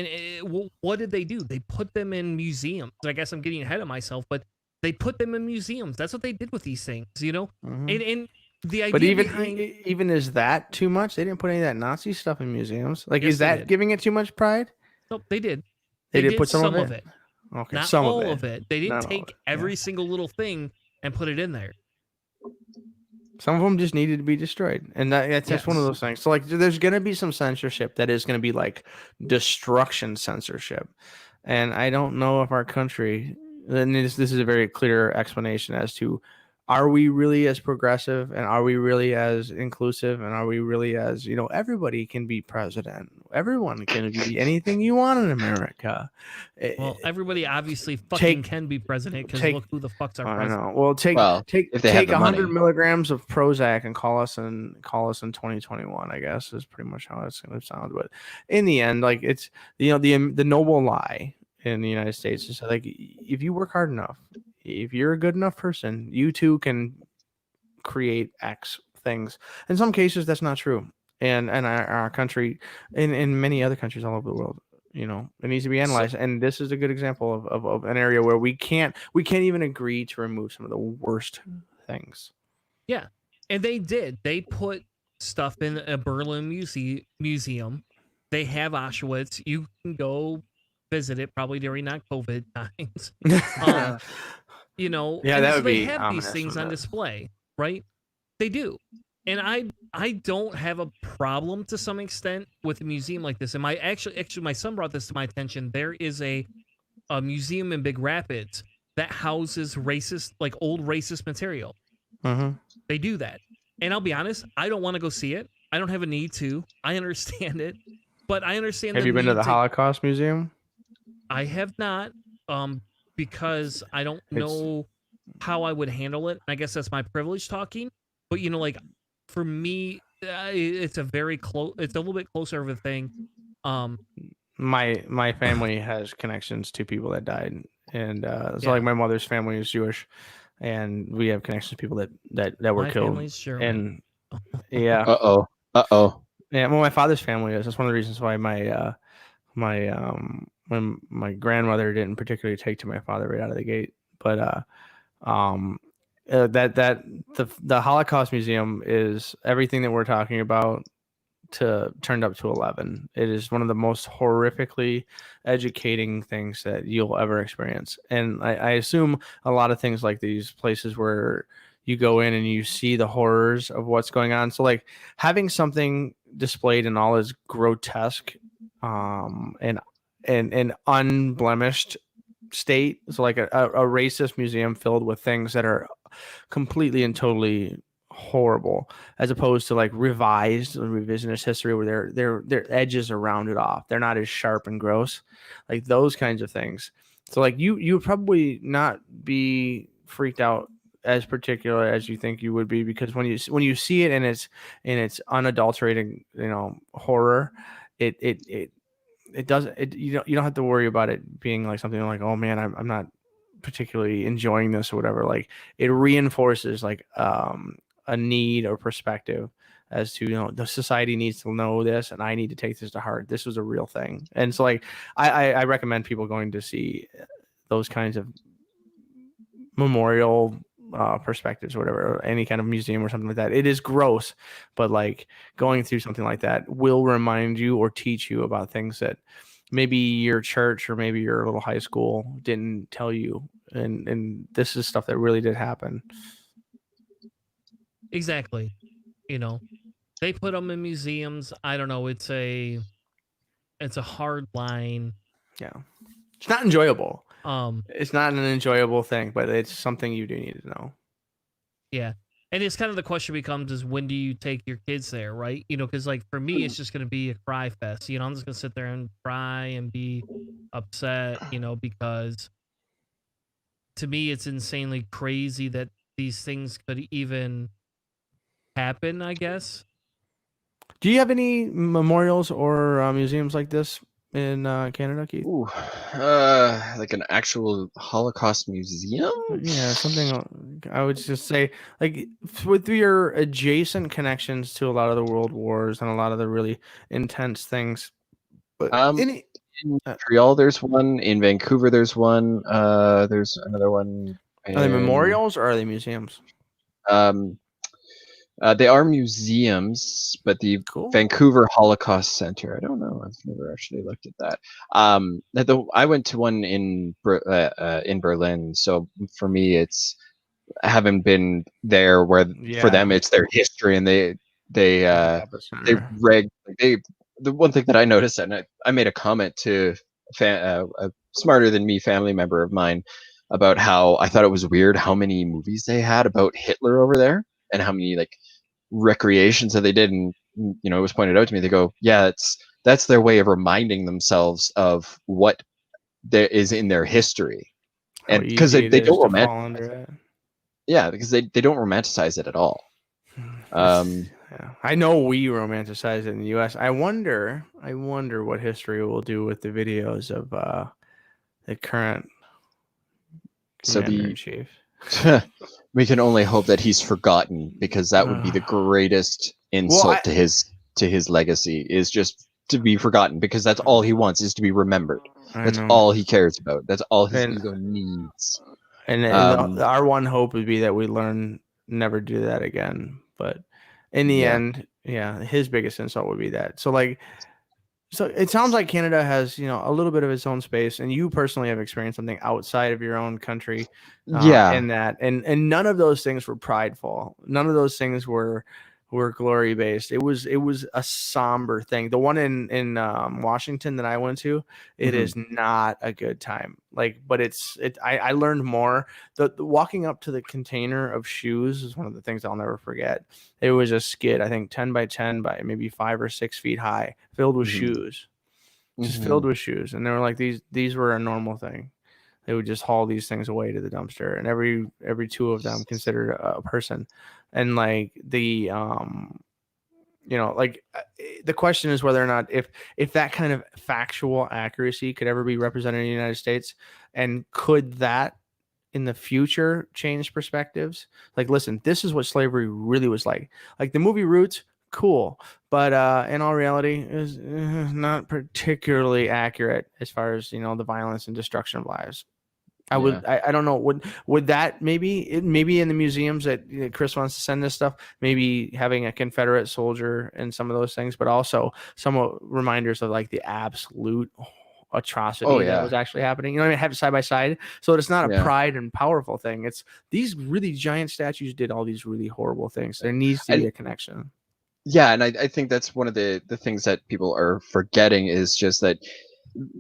what did they do? They put them in museums. I guess I'm getting ahead of myself, but they put them in museums. That's what they did with these things, Mm-hmm. And the idea But even is that too much? They didn't put any of that Nazi stuff in museums. Like, yes, is that giving it too much pride? No, they did. They did put some of it. Okay, not some all of it. They didn't Not take every single little thing and put it in there. Some of them just needed to be destroyed, and that's just one of those things. So like, there's going to be some censorship that is going to be like destruction censorship, and I don't know if our country. And this is a very clear explanation as to, are we really as progressive, and are we really as inclusive, and are we really as everybody can be president, everyone can be anything you want in America. Well, everybody obviously fucking can be president, because look who the fuck's our president. I know. Well, take if they have the 100 money. milligrams of Prozac and call us in 2021. I guess is pretty much how it's going to sound. But in the end, like, it's the noble lie in the United States is like, if you work hard enough, if you're a good enough person, you too can create X things. In some cases, that's not true. And our country, in many other countries all over the world, it needs to be analyzed. And this is a good example of an area where we can't even agree to remove some of the worst things. Yeah, and they did. They put stuff in a Berlin museum. They have Auschwitz. You can go visit it probably during not COVID times. That would they be have these ominous, things on wouldn't it? display, right? They do. And I don't have a problem to some extent with a museum like this. And my son brought this to my attention. There is a museum in Big Rapids that houses old racist material. Mm-hmm. They do that. And I'll be honest, I don't want to go see it. I don't have a need to. I understand it. But I understand. Have you been to the Holocaust Museum? I have not. Because I don't know how I would handle it. I guess that's my privilege talking. But for me, it's a very close. It's a little bit closer of a thing. My family has connections to people that died, and like my mother's family is Jewish, and we have connections to people that were my killed. family's German. And yeah. Uh oh. Yeah, well, my father's family is. That's one of the reasons why when my grandmother didn't particularly take to my father right out of the gate. But um, that the Holocaust Museum is everything that we're talking about to turned up to 11. It is one of the most horrifically educating things that you'll ever experience. And I assume a lot of things like these places where you go in and you see the horrors of what's going on. So like having something displayed in all its grotesque and unblemished state. So like a racist museum filled with things that are completely and totally horrible, as opposed to like revised revisionist history where their edges are rounded off. They're not as sharp and gross, like those kinds of things. So like you would probably not be freaked out as particular as you think you would be, because when you see it in its unadulterated, horror, it doesn't, you don't have to worry about it being like something like, oh man, I'm not particularly enjoying this or whatever. Like it reinforces like a need or perspective as to, the society needs to know this and I need to take this to heart. This was a real thing. And so like I recommend people going to see those kinds of memorial perspectives or whatever, or any kind of museum or something like that. It is gross, but like going through something like that will remind you or teach you about things that maybe your church or maybe your little high school didn't tell you. And this is stuff that really did happen. Exactly. They put them in museums. I don't know. It's a hard line. Yeah. It's not enjoyable. Um, It's not an enjoyable thing, but it's something you do need to know. yeah. And it's kind of the question becomes is when do you take your kids there, right? Because like for me, it's just going to be a cry fest. I'm just going to sit there and cry and be upset, because to me, it's insanely crazy that these things could even happen, I guess. Do you have any memorials or museums like this in Canada, Keith? Ooh, like an actual Holocaust museum? Yeah, something I would just say, like with your adjacent connections to a lot of the world wars and a lot of the really intense things. But In Montreal, there's one. In Vancouver, there's one. There's another one. Are they memorials or are they museums? They are museums, but the Cool. Vancouver Holocaust Center, I don't know. I've never actually looked at that. I went to one in Berlin, so for me, it's haven't been there where for them it's their history, and the one thing that I noticed, and I made a comment to a smarter than me family member of mine about how I thought it was weird how many movies they had about Hitler over there and how many like recreations that they did. And it was pointed out to me, they go, yeah, that's their way of reminding themselves of what there is in their history. And because they don't romanticize it. Yeah, because they don't romanticize it at all. Yeah. I know we romanticize it in the US. I wonder what history will do with the videos of the current commander-in-chief. We can only hope that he's forgotten, because that would be the greatest insult to his legacy, is just to be forgotten, because that's all he wants, is to be remembered. That's all he cares about. That's all his ego needs. And our one hope would be that we learn never do that again. But in the end, his biggest insult would be that. So it sounds like Canada has, a little bit of its own space, and you personally have experienced something outside of your own country. In that, and none of those things were prideful. None of those things were glory based. It was a somber thing. The one in Washington that I went to, it is not a good time. But I learned more. The walking up to the container of shoes is one of the things I'll never forget. It was a skid, I think 10 by 10 by maybe 5 or 6 feet high, filled with shoes, just filled with shoes. And they were like, these were a normal thing. They would just haul these things away to the dumpster, and every two of them considered a person. And the question is whether or not if that kind of factual accuracy could ever be represented in the United States, and could that in the future change perspectives? Listen, this is what slavery really was like. Like the movie Roots, cool, but in all reality, is not particularly accurate as far as the violence and destruction of lives. Yeah. I don't know, would that maybe in the museums that Chris wants to send this stuff, maybe having a Confederate soldier and some of those things, but also some reminders of like the absolute Oh atrocity that yeah. was actually happening. You know what I mean? Have it side by side, so it's not a Yeah. pride and powerful thing. It's these really giant statues did all these really horrible things. There needs to And be a connection. yeah, and I think that's one of the things that people are forgetting is just that,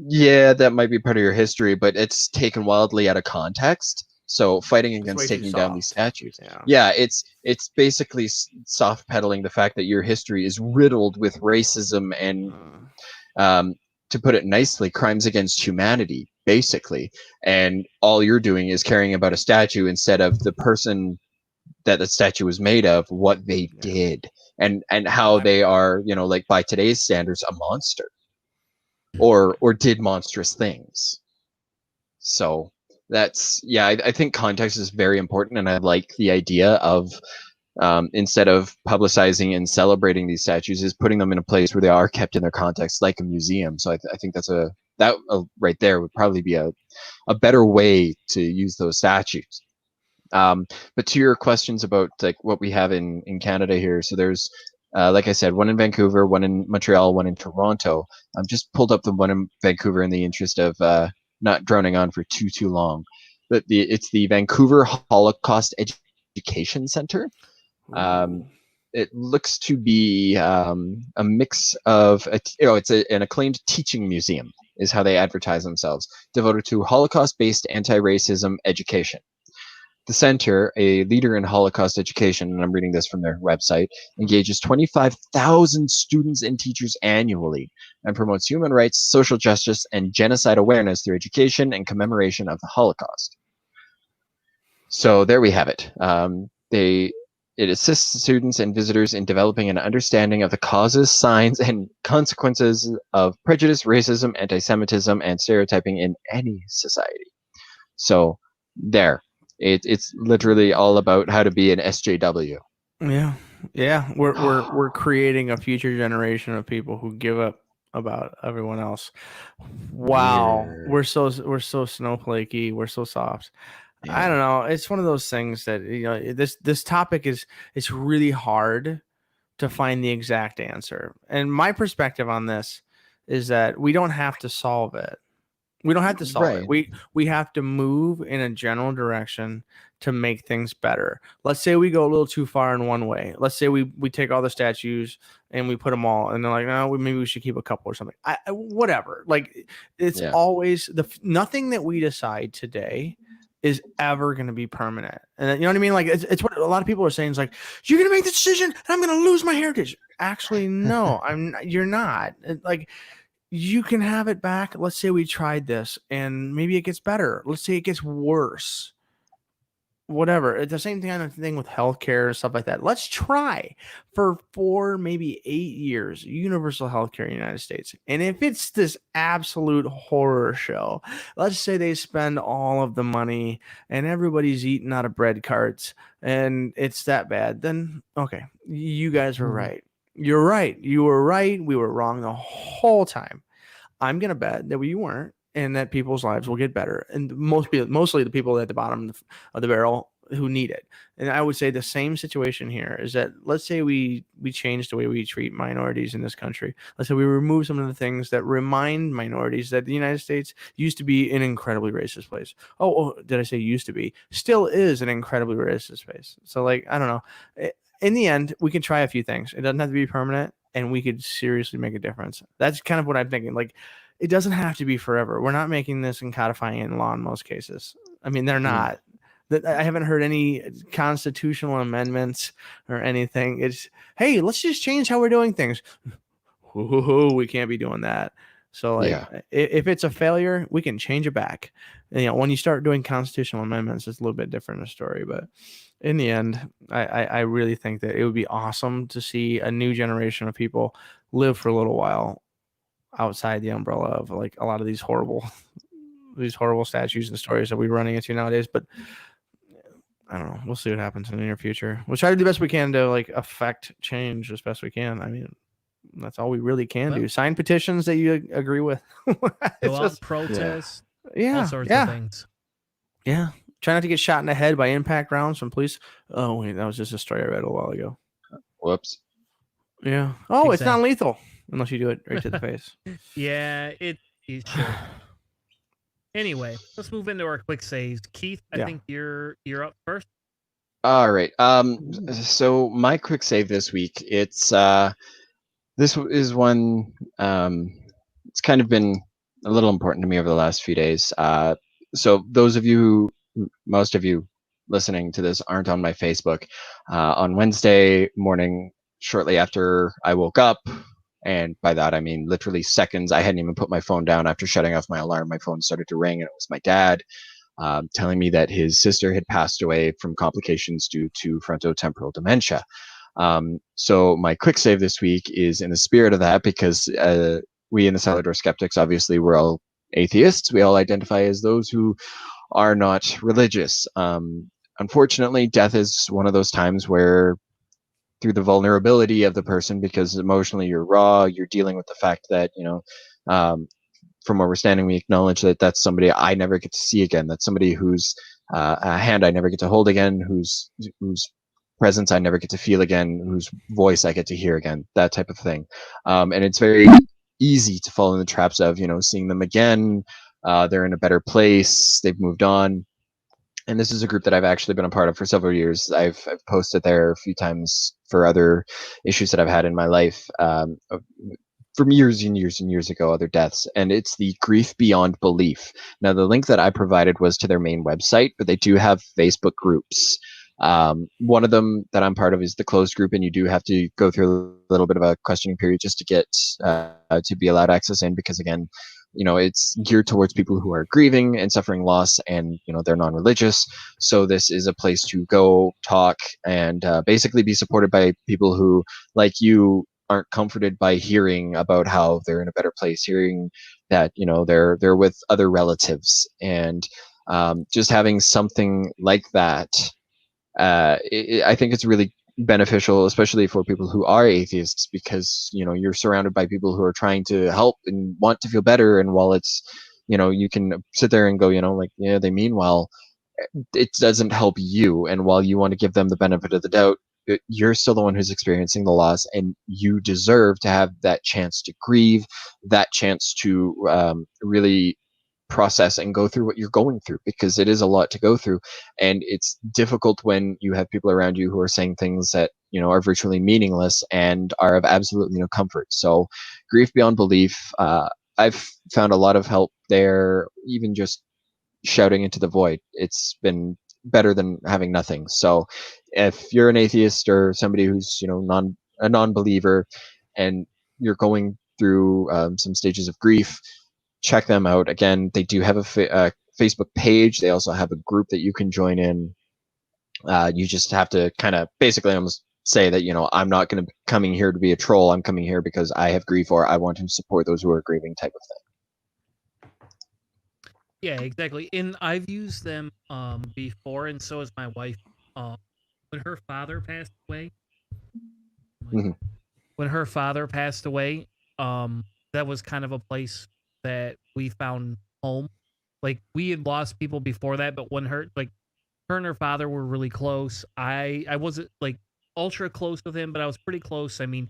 yeah, that might be part of your history, but it's taken wildly out of context. So fighting It's way against too taking down these soft. statues, Yeah. yeah, it's basically soft pedaling the fact that your history is riddled with racism and, um, to put it nicely, crimes against humanity, basically. And all you're doing is caring about a statue instead of the person that the statue was made of, what they did, and how they are, like by today's standards, a monster, or did monstrous things. So that's, yeah, I think context is very important, and I like the idea of, instead of publicizing and celebrating these statues, is putting them in a place where they are kept in their context, like a museum. So I think that right there would probably be a better way to use those statues. But to your questions about like what we have in Canada here, so there's, like I said, one in Vancouver, one in Montreal, one in Toronto. I've just pulled up the one in Vancouver in the interest of not droning on for too long. But it's the Vancouver Holocaust Education Center. It looks to be a mix of it's an acclaimed teaching museum, is how they advertise themselves, devoted to Holocaust-based anti-racism education. The center, a leader in Holocaust education, and I'm reading this from their website, engages 25,000 students and teachers annually and promotes human rights, social justice, and genocide awareness through education and commemoration of the Holocaust. So there we have it. It assists students and visitors in developing an understanding of the causes, signs, and consequences of prejudice, racism, anti-Semitism, and stereotyping in any society. So there. It's literally all about how to be an SJW. Yeah. We're creating a future generation of people who give up about everyone else. Wow, Weird. we're so snowflakey. We're so soft. I Yeah. don't know. It's one of those things that this topic it's really hard to find the exact answer. And my perspective on this is that we don't have to solve it. We don't have to solve it. Right. We have to move in a general direction to make things better. Let's say we go a little too far in one way. Let's say we take all the statues and we put them all, and they're like, no, maybe we should keep a couple or something. Whatever. Like it's Yeah. always nothing that we decide today is ever going to be permanent. And you know what I mean? Like it's what a lot of people are saying is like, you're going to make the decision and I'm going to lose my heritage. Actually, no, you're not. Like, you can have it back. Let's say we tried this and maybe it gets better. Let's say it gets worse. Whatever. It's the same kind of thing with healthcare and stuff like that. Let's try for 4, maybe 8 years, universal healthcare in the United States. And if it's this absolute horror show, let's say they spend all of the money and everybody's eating out of bread carts and it's that bad, then okay, you guys were right. You're right. You were right. We were wrong the whole time. I'm going to bet that we weren't, and that people's lives will get better. And mostly the people at the bottom of the barrel who need it. And I would say the same situation here is that let's say we change the way we treat minorities in this country. Let's say we remove some of the things that remind minorities that the United States used to be an incredibly racist place. Oh, did I say used to be? Still is an incredibly racist place. So like, I don't know. In the end, we can try a few things. It doesn't have to be permanent, and we could seriously make a difference. That's kind of what I'm thinking. Like, it doesn't have to be forever. We're not making this and codifying it in law in most cases. I mean, they're not. I haven't heard any constitutional amendments or anything. It's, hey, let's just change how we're doing things. We can't be doing that. So, like, if it's a failure, we can change it back. And, when you start doing constitutional amendments, it's a little bit different a story. But in the end, I really think that it would be awesome to see a new generation of people live for a little while outside the umbrella of like a lot of these horrible statues and stories that we're running into nowadays. But I don't know. We'll see what happens in the near future. We'll try to do the best we can to like affect change as best we can. I mean, that's all we really can do. Sign petitions that you agree with. Go out, protest, all sorts of things. Yeah. Try not to get shot in the head by impact rounds from police. Oh, wait, that was just a story I read a while ago. Whoops. Yeah. Oh, it's not lethal unless you do it right to the face. Yeah, it should. Anyway, let's move into our quick saves. Keith, I think you're up first. All right. So my quick save this week, it's this is one it's kind of been a little important to me over the last few days. So those of you, most of you listening to this aren't on my Facebook. On Wednesday morning, shortly after I woke up, and by that I mean literally seconds, I hadn't even put my phone down after shutting off my alarm. My phone started to ring, and it was my dad telling me that his sister had passed away from complications due to frontotemporal dementia. So my quick save this week is in the spirit of that, because we in the Cellar Door Skeptics, obviously we're all atheists. We all identify as those who are not religious. Unfortunately, death is one of those times where, through the vulnerability of the person, because emotionally you're raw, you're dealing with the fact that, from where we're standing, we acknowledge that that's somebody I never get to see again. That's somebody whose a hand I never get to hold again, whose presence I never get to feel again, whose voice I get to hear again, that type of thing. And it's very easy to fall in the traps of, seeing them again. They're in a better place. They've moved on. And this is a group that I've actually been a part of for several years. I've posted there a few times for other issues that I've had in my life from years and years and years ago, other deaths. And it's the Grief Beyond Belief. Now, the link that I provided was to their main website, but they do have Facebook groups. One of them that I'm part of is the closed group, and you do have to go through a little bit of a questioning period just to get to be allowed access in, because again, it's geared towards people who are grieving and suffering loss, and they're non-religious. So this is a place to go talk and basically be supported by people who, like you, aren't comforted by hearing about how they're in a better place, hearing that they're with other relatives, and just having something like that. I think it's really beneficial, especially for people who are atheists, because you're surrounded by people who are trying to help and want to feel better. And while it's you can sit there and go they mean well, it doesn't help you. And while you want to give them the benefit of the doubt, you're still the one who's experiencing the loss, and you deserve to have that chance to grieve, that chance to really process and go through what you're going through, because it is a lot to go through. And it's difficult when you have people around you who are saying things that are virtually meaningless and are of absolutely no comfort. So Grief Beyond Belief, I've found a lot of help there, even just shouting into the void. It's been better than having nothing. So if you're an atheist or somebody who's a non-believer, and you're going through some stages of grief, check them out. Again, they do have a Facebook page. They also have a group that you can join in. You just have to kind of basically almost say that, I'm not going to coming here to be a troll. I'm coming here because I have grief, or I want to support those who are grieving, type of thing. Yeah, exactly. And I've used them before, and so has my wife. When her father passed away, that was kind of a place that we found home. Like, we had lost people before that, but when her and her father were really close. I wasn't like ultra close with him, but I was pretty close. I mean,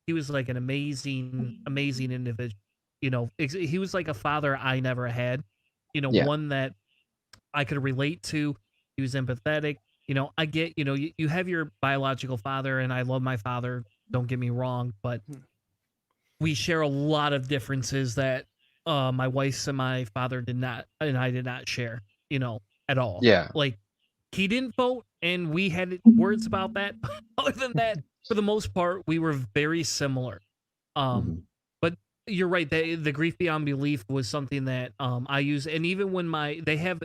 he was like an amazing individual. He was like a father I never had. One that I could relate to. He was empathetic. I get, you have your biological father, and I love my father. Don't get me wrong, but we share a lot of differences that my wife and my father did not, and I did not share, at all. Yeah. Like, he didn't vote, and we had words about that. Other than that, for the most part, we were very similar. But you're right. The Grief Beyond Belief was something that I use, and even when they have,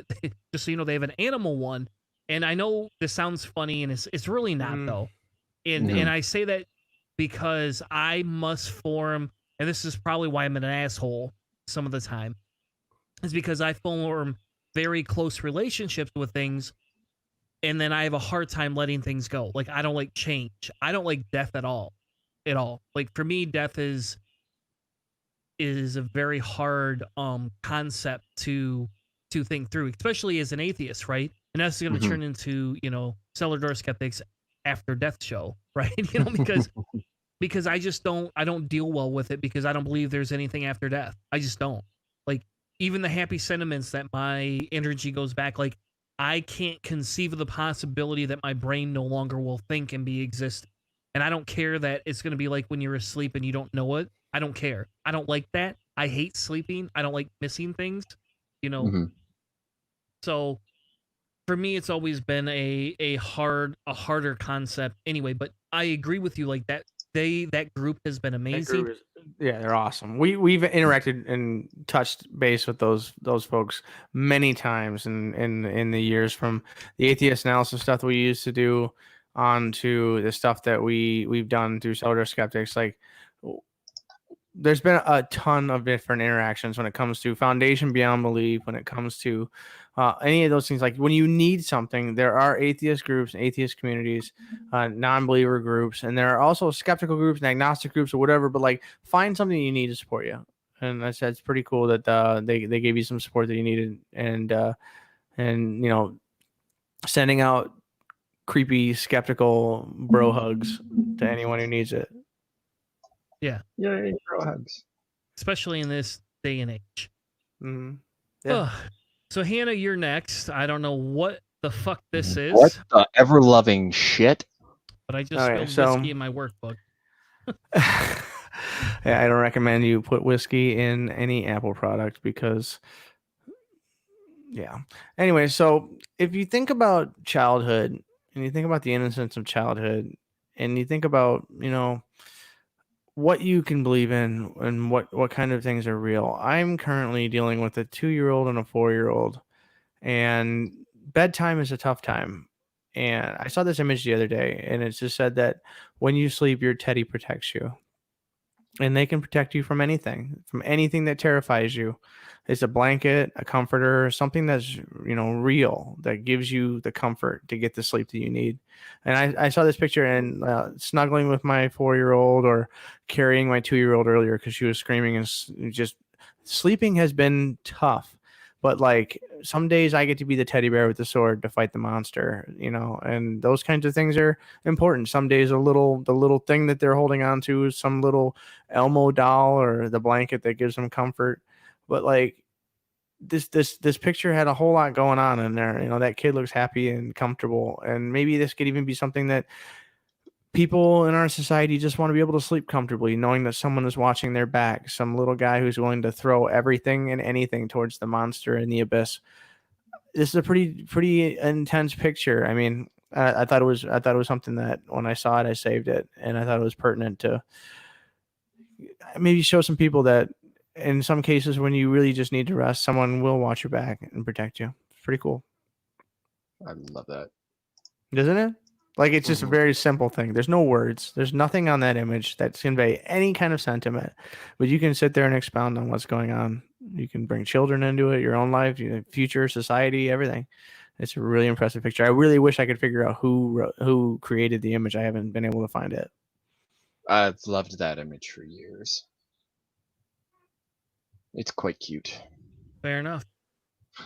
just so they have an animal one, and I know this sounds funny, and it's really not though, and I say that because I must form, and this is probably why I'm an asshole some of the time, is because I form very close relationships with things. and then I have a hard time letting things go. Like, I don't like change. I don't like death at all. Like, for me, death is a very hard concept to think through, especially as an atheist, right? And that's going to turn into, cellar door skeptics after death show, right? Because I just don't deal well with it, because I don't believe there's anything after death. I just don't. Like, even the happy sentiments that my energy goes back, like, I can't conceive of the possibility that my brain no longer will think and be existing. And I don't care that it's going to be like when you're asleep and you don't know it. I don't care. I don't like that. I hate sleeping. I don't like missing things, So for me, it's always been a harder concept anyway, but I agree with you. Like, that group has been amazing. They're awesome. We've interacted and touched base with those folks many times in the years, from the atheist analysis stuff that we used to do on to the stuff that we've done through Cellar Door Skeptics. Like, there's been a ton of different interactions when it comes to Foundation Beyond Belief, when it comes to any of those things. Like, when you need something, there are atheist groups and atheist communities, non-believer groups, and there are also skeptical groups and agnostic groups or whatever. But like, find something you need to support you, and that's pretty cool that they gave you some support that you needed, and sending out creepy skeptical bro hugs to anyone who needs it. Yeah. Yeah, bro hugs. Especially in this day and age. Mm-hmm. Yeah. So, Hannah, you're next. I don't know what the fuck this is. What the ever-loving shit? But I just spilled whiskey in my workbook. Yeah, I don't recommend you put whiskey in any Apple product, because Anyway, so if you think about childhood, and you think about the innocence of childhood, and you think about, what you can believe in and what kind of things are real. I'm currently dealing with a 2-year-old and a 4-year-old, and bedtime is a tough time. And I saw this image the other day, and it just said that when you sleep, your teddy protects you, and they can protect you from anything that terrifies you. It's a blanket, a comforter, something that's, real, that gives you the comfort to get the sleep that you need. And I saw this picture, and snuggling with my 4-year-old, or carrying my 2-year-old earlier because she was screaming, and just sleeping has been tough. But like, some days I get to be the teddy bear with the sword to fight the monster, and those kinds of things are important. Some days the little thing that they're holding on to is some little Elmo doll or the blanket that gives them comfort. But like, this picture had a whole lot going on in there. That kid looks happy and comfortable, and maybe this could even be something that people in our society just want to be able to sleep comfortably, knowing that someone is watching their back, some little guy who's willing to throw everything and anything towards the monster in the abyss. This is a pretty intense picture. I mean, I thought it was something that when I saw it, I saved it, and I thought it was pertinent to maybe show some people that in some cases, when you really just need to rest, someone will watch your back and protect you. It's pretty cool. I love that. Isn't it? Like, it's just a very simple thing. There's no words. There's nothing on that image that convey any kind of sentiment, but you can sit there and expound on what's going on. You can bring children into it, your own life, future, society, everything. It's a really impressive picture. I really wish I could figure out who created the image. I haven't been able to find it. I've loved that image for years. It's quite cute. Fair enough.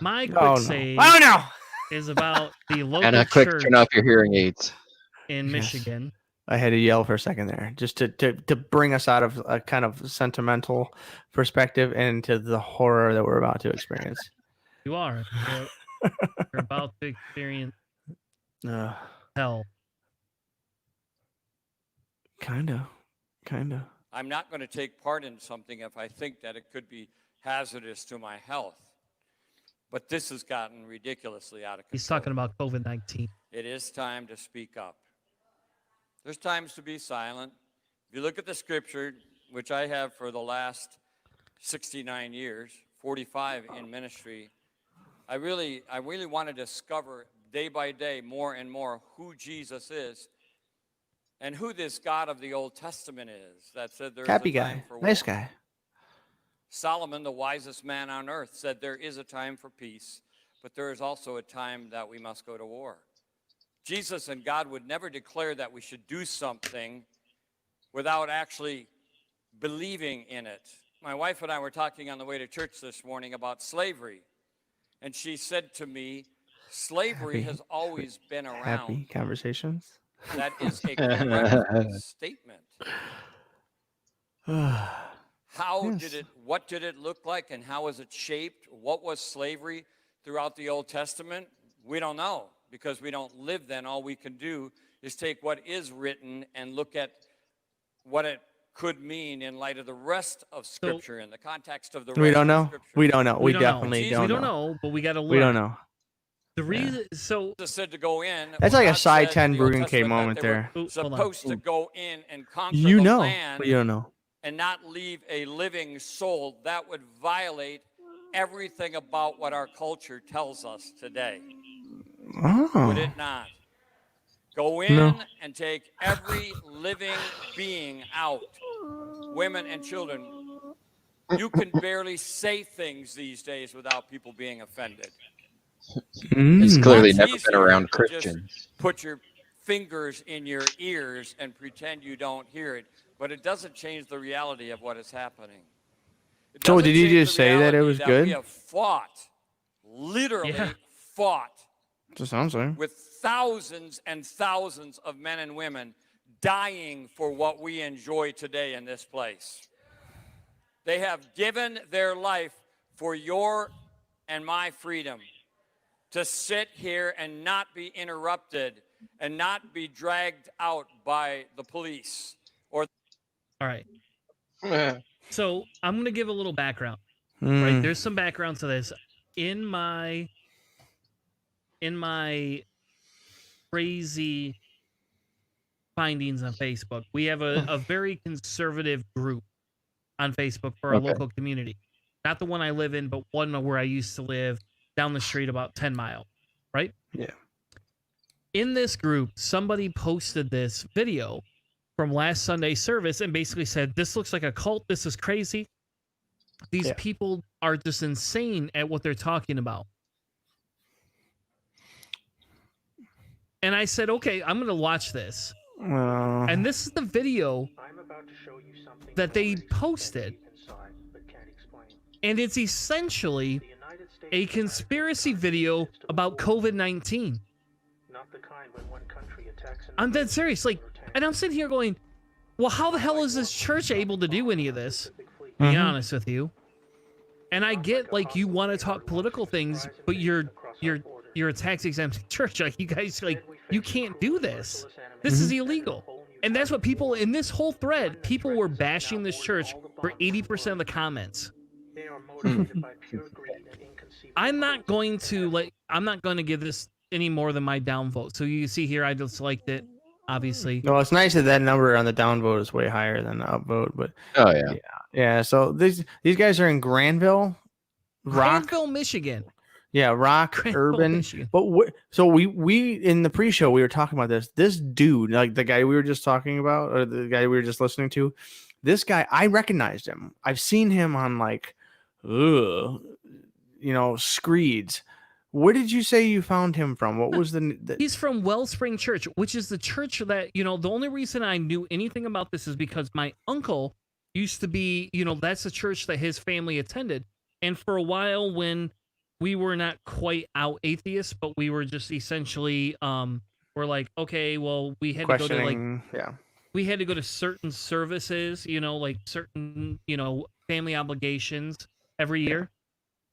My quick save is about the local Hanna, quick, church turn off your hearing aids. in Michigan. I had to yell for a second there, just to bring us out of a kind of sentimental perspective into the horror that we're about to experience. You are. You're about to experience hell. Kinda. I'm not going to take part in something if I think that it could be hazardous to my health. But this has gotten ridiculously out of control. He's talking about COVID-19. It is time to speak up. There's times to be silent. If you look at the scripture, which I have for the last 69 years, 45 in ministry, I really want to discover day by day more and more who Jesus is and who this God of the Old Testament is that said there's happy a guy, time for nice war. guy. Solomon, the wisest man on earth, said there is a time for peace, but there is also a time that we must go to war. Jesus and God would never declare that we should do something without actually believing in it. My wife and I were talking on the way to church this morning about slavery, and she said to me, slavery has always been around. Happy conversations. That is a correct statement. What did it look like, and how was it shaped? What was slavery throughout the Old Testament? We don't know, because we don't live then. All we can do is take what is written and look at what it could mean in light of the rest of Scripture, in the context of the rest We don't of know. Scripture. We don't know. We don't know. definitely We don't don't know. know, but we got to learn. We don't know. The reason, so Jesus said to go in. That's or like a God side said 10 in the Old Bruin K Testament that moment they were there. Ooh, hold on. supposed to go in and conquer You the know, land but you don't know. and not leave a living soul. That would violate everything about what our culture tells us today. Oh. Would it not? Go in No. and take every living being out, women and children. You can barely say things these days without people being offended. He's Mm. clearly It's never been easier around to Christians. just put your fingers in your ears and pretend you don't hear it, but it doesn't change the reality of what is happening. It So doesn't did you change just the say that it reality was that good? We have fought, literally Yeah. fought, That sounds like. with thousands and thousands of men and women dying for what we enjoy today in this place. They have given their life for your and my freedom to sit here and not be interrupted and not be dragged out by the police. all right. So I'm going to give a little background. Right, Mm. there's some background to this. In my crazy findings on Facebook, we have a very conservative group on Facebook for our Okay. local community. Not the one I live in, but one where I used to live down the street about 10 miles, right? Yeah. In this group, somebody posted this video from last Sunday's service and basically said, this looks like a cult. This is crazy. These Yeah. people are just insane at what they're talking about. And I said, okay, I'm going to watch this. And this is the video that they posted. And it's essentially a conspiracy video about COVID-19. I'm dead serious. Like, and I'm sitting here going, well, how the hell is this church able to do any of this? To be honest with you. And I get, like, you want to talk political things, but you're a tax exempt church. Like, you guys, like, you can't do this. This is illegal. And that's what people in this whole thread, people were bashing this church for 80% of the comments. I'm not going to give this any more than my downvote. So you see here, I just liked it, obviously. No, it's nice that number on the downvote is way higher than the upvote, but Oh yeah. yeah. So these guys are in Grandville, Rock. Grandville, Michigan. Yeah, Rock, Grandville, Urban. Michigan. But so we in the pre-show we were talking about this. This dude, like the guy we were just talking about, or the guy we were just listening to, this guy, I recognized him. I've seen him on like, Screeds. Where did you say you found him from? What was the He's from Wellspring Church, which is the church that, the only reason I knew anything about this is because my uncle used to be, that's the church that his family attended. And for a while when we were not quite out atheists, but we were just essentially, we're like, okay, well, we had to go to we had to go to certain services, like certain, family obligations every year,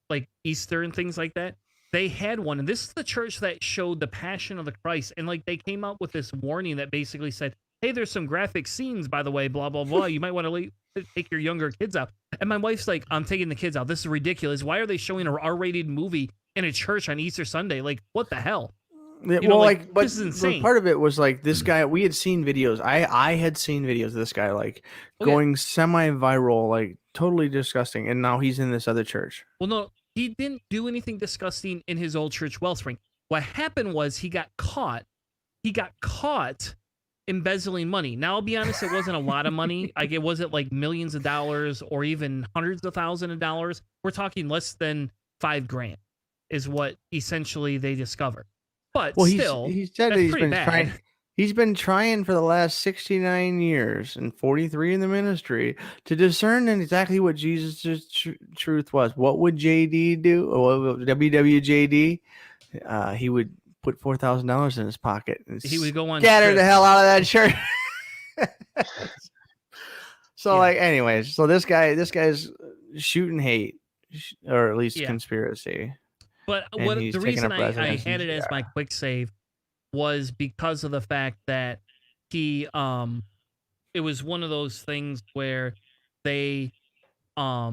like Easter and things like that. They had one, and this is the church that showed the Passion of the Christ, and like they came out with this warning that basically said, hey, there's some graphic scenes, by the way, blah, blah, blah. You might want to take your younger kids out. And my wife's like, I'm taking the kids out. This is ridiculous. Why are they showing an R-rated movie in a church on Easter Sunday? Like, what the hell? Yeah, but this is insane. Part of it was like this guy. We had seen videos. I had seen videos of this guy like going semi-viral, like totally disgusting. And now he's in this other church. Well, no, he didn't do anything disgusting in his old church, Wellspring. What happened was he got caught. He got caught embezzling money. Now, I'll be honest, it wasn't a lot of money. Like, it wasn't like millions of dollars or even hundreds of thousands of dollars. We're talking less than $5,000 is what essentially they discovered. But Well, still, he said that's he's pretty been bad. trying. He's been trying for the last 69 years and 43 in the ministry to discern exactly what Jesus' truth was. What would JD do? Or WWJD? He would put $4,000 in his pocket and He would go on scatter the trips. hell out of that church. So, Yeah. like, anyways, so this guy's shooting hate, or at least Yeah. conspiracy. But And what he's the taking reason up I residence in had it as my GR. quick save was because of the fact that he it was one of those things where they a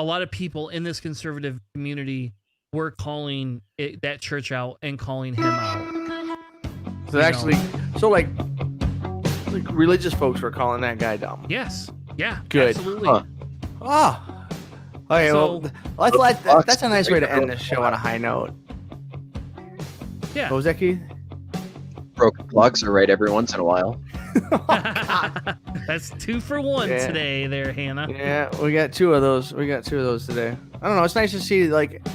lot of people in this conservative community were calling that church out and calling him out. So actually, like religious folks were calling that guy dumb. Yes. Yeah. Good. Absolutely. Huh. Oh. Okay, So- well, that's a nice way to end this show on a high note. Yeah. What was that, Keith? Broken clocks are right every once in a while. That's 2 for 1 Yeah. today there, Hannah. Yeah, we got 2 of those. We got 2 of those today. I don't know. It's nice to see, like,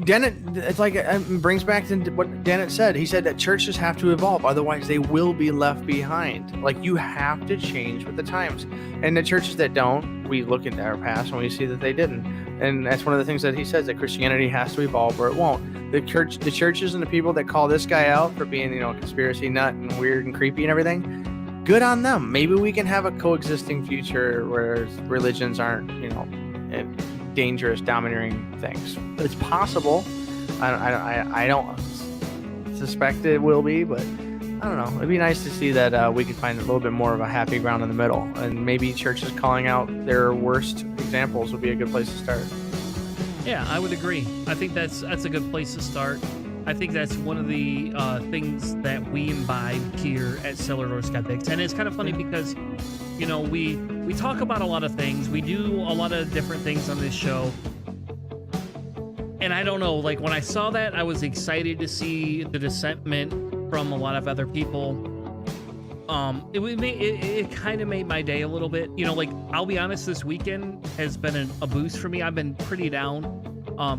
Dennett, it's like it brings back to what Dennett said. He said that churches have to evolve, otherwise they will be left behind. Like, you have to change with the times. And the churches that don't, we look into our past and we see that they didn't. And that's one of the things that he says, that Christianity has to evolve or it won't. The churches and the people that call this guy out for being, a conspiracy nut and weird and creepy and everything, good on them. Maybe we can have a coexisting future where religions aren't, dangerous, domineering things. It's possible. I don't suspect it will be, but I don't know. It'd be nice to see that we could find a little bit more of a happy ground in the middle, and maybe churches calling out their worst examples would be a good place to start. Yeah, I would agree. I think that's a good place to start. I think that's one of the things that we imbibe here at Cellar Door Skeptics. And it's kind of funny because, we talk about a lot of things. We do a lot of different things on this show. And I don't know, like when I saw that, I was excited to see the dissentment from a lot of other people. It kind of made my day a little bit. I'll be honest, this weekend has been a boost for me. I've been pretty down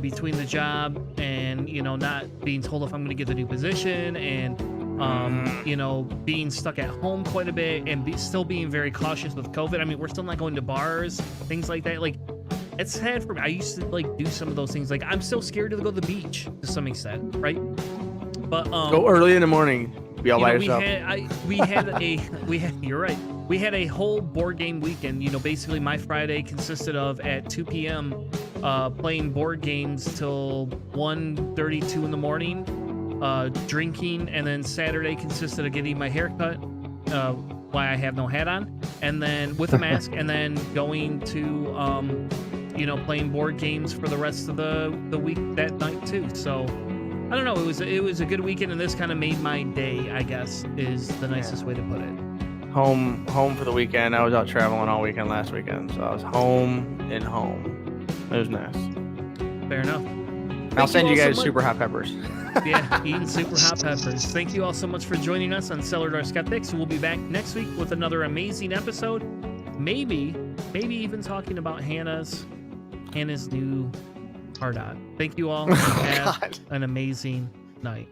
between the job and, not being told if I'm going to get the new position and, being stuck at home quite a bit and still being very cautious with COVID. I mean, we're still not going to bars, things like that. Like, it's sad for me. I used to do some of those things. Like, I'm still scared to go to the beach to some extent, right? But go early in the morning. Be all by yourself. You're right. We had a whole board game weekend. Basically my Friday consisted of at 2 p.m. Playing board games till 1:32 in the morning, drinking, and then Saturday consisted of getting my hair cut, why I have no hat on, and then with a mask, and then going to, playing board games for the rest of the week that night too. So I don't know. It was a good weekend, and this kind of made my day, I guess, is the nicest way to put it. Home for the weekend. I was out traveling all weekend last weekend, so I was home. It was nice. Fair enough. I'll send you guys so super hot peppers. Yeah, eating super hot peppers. Thank you all so much for joining us on Cellar Door Skeptics. We'll be back next week with another amazing episode. Maybe even talking about Hannah's new hard on. Thank you all. Have an amazing night.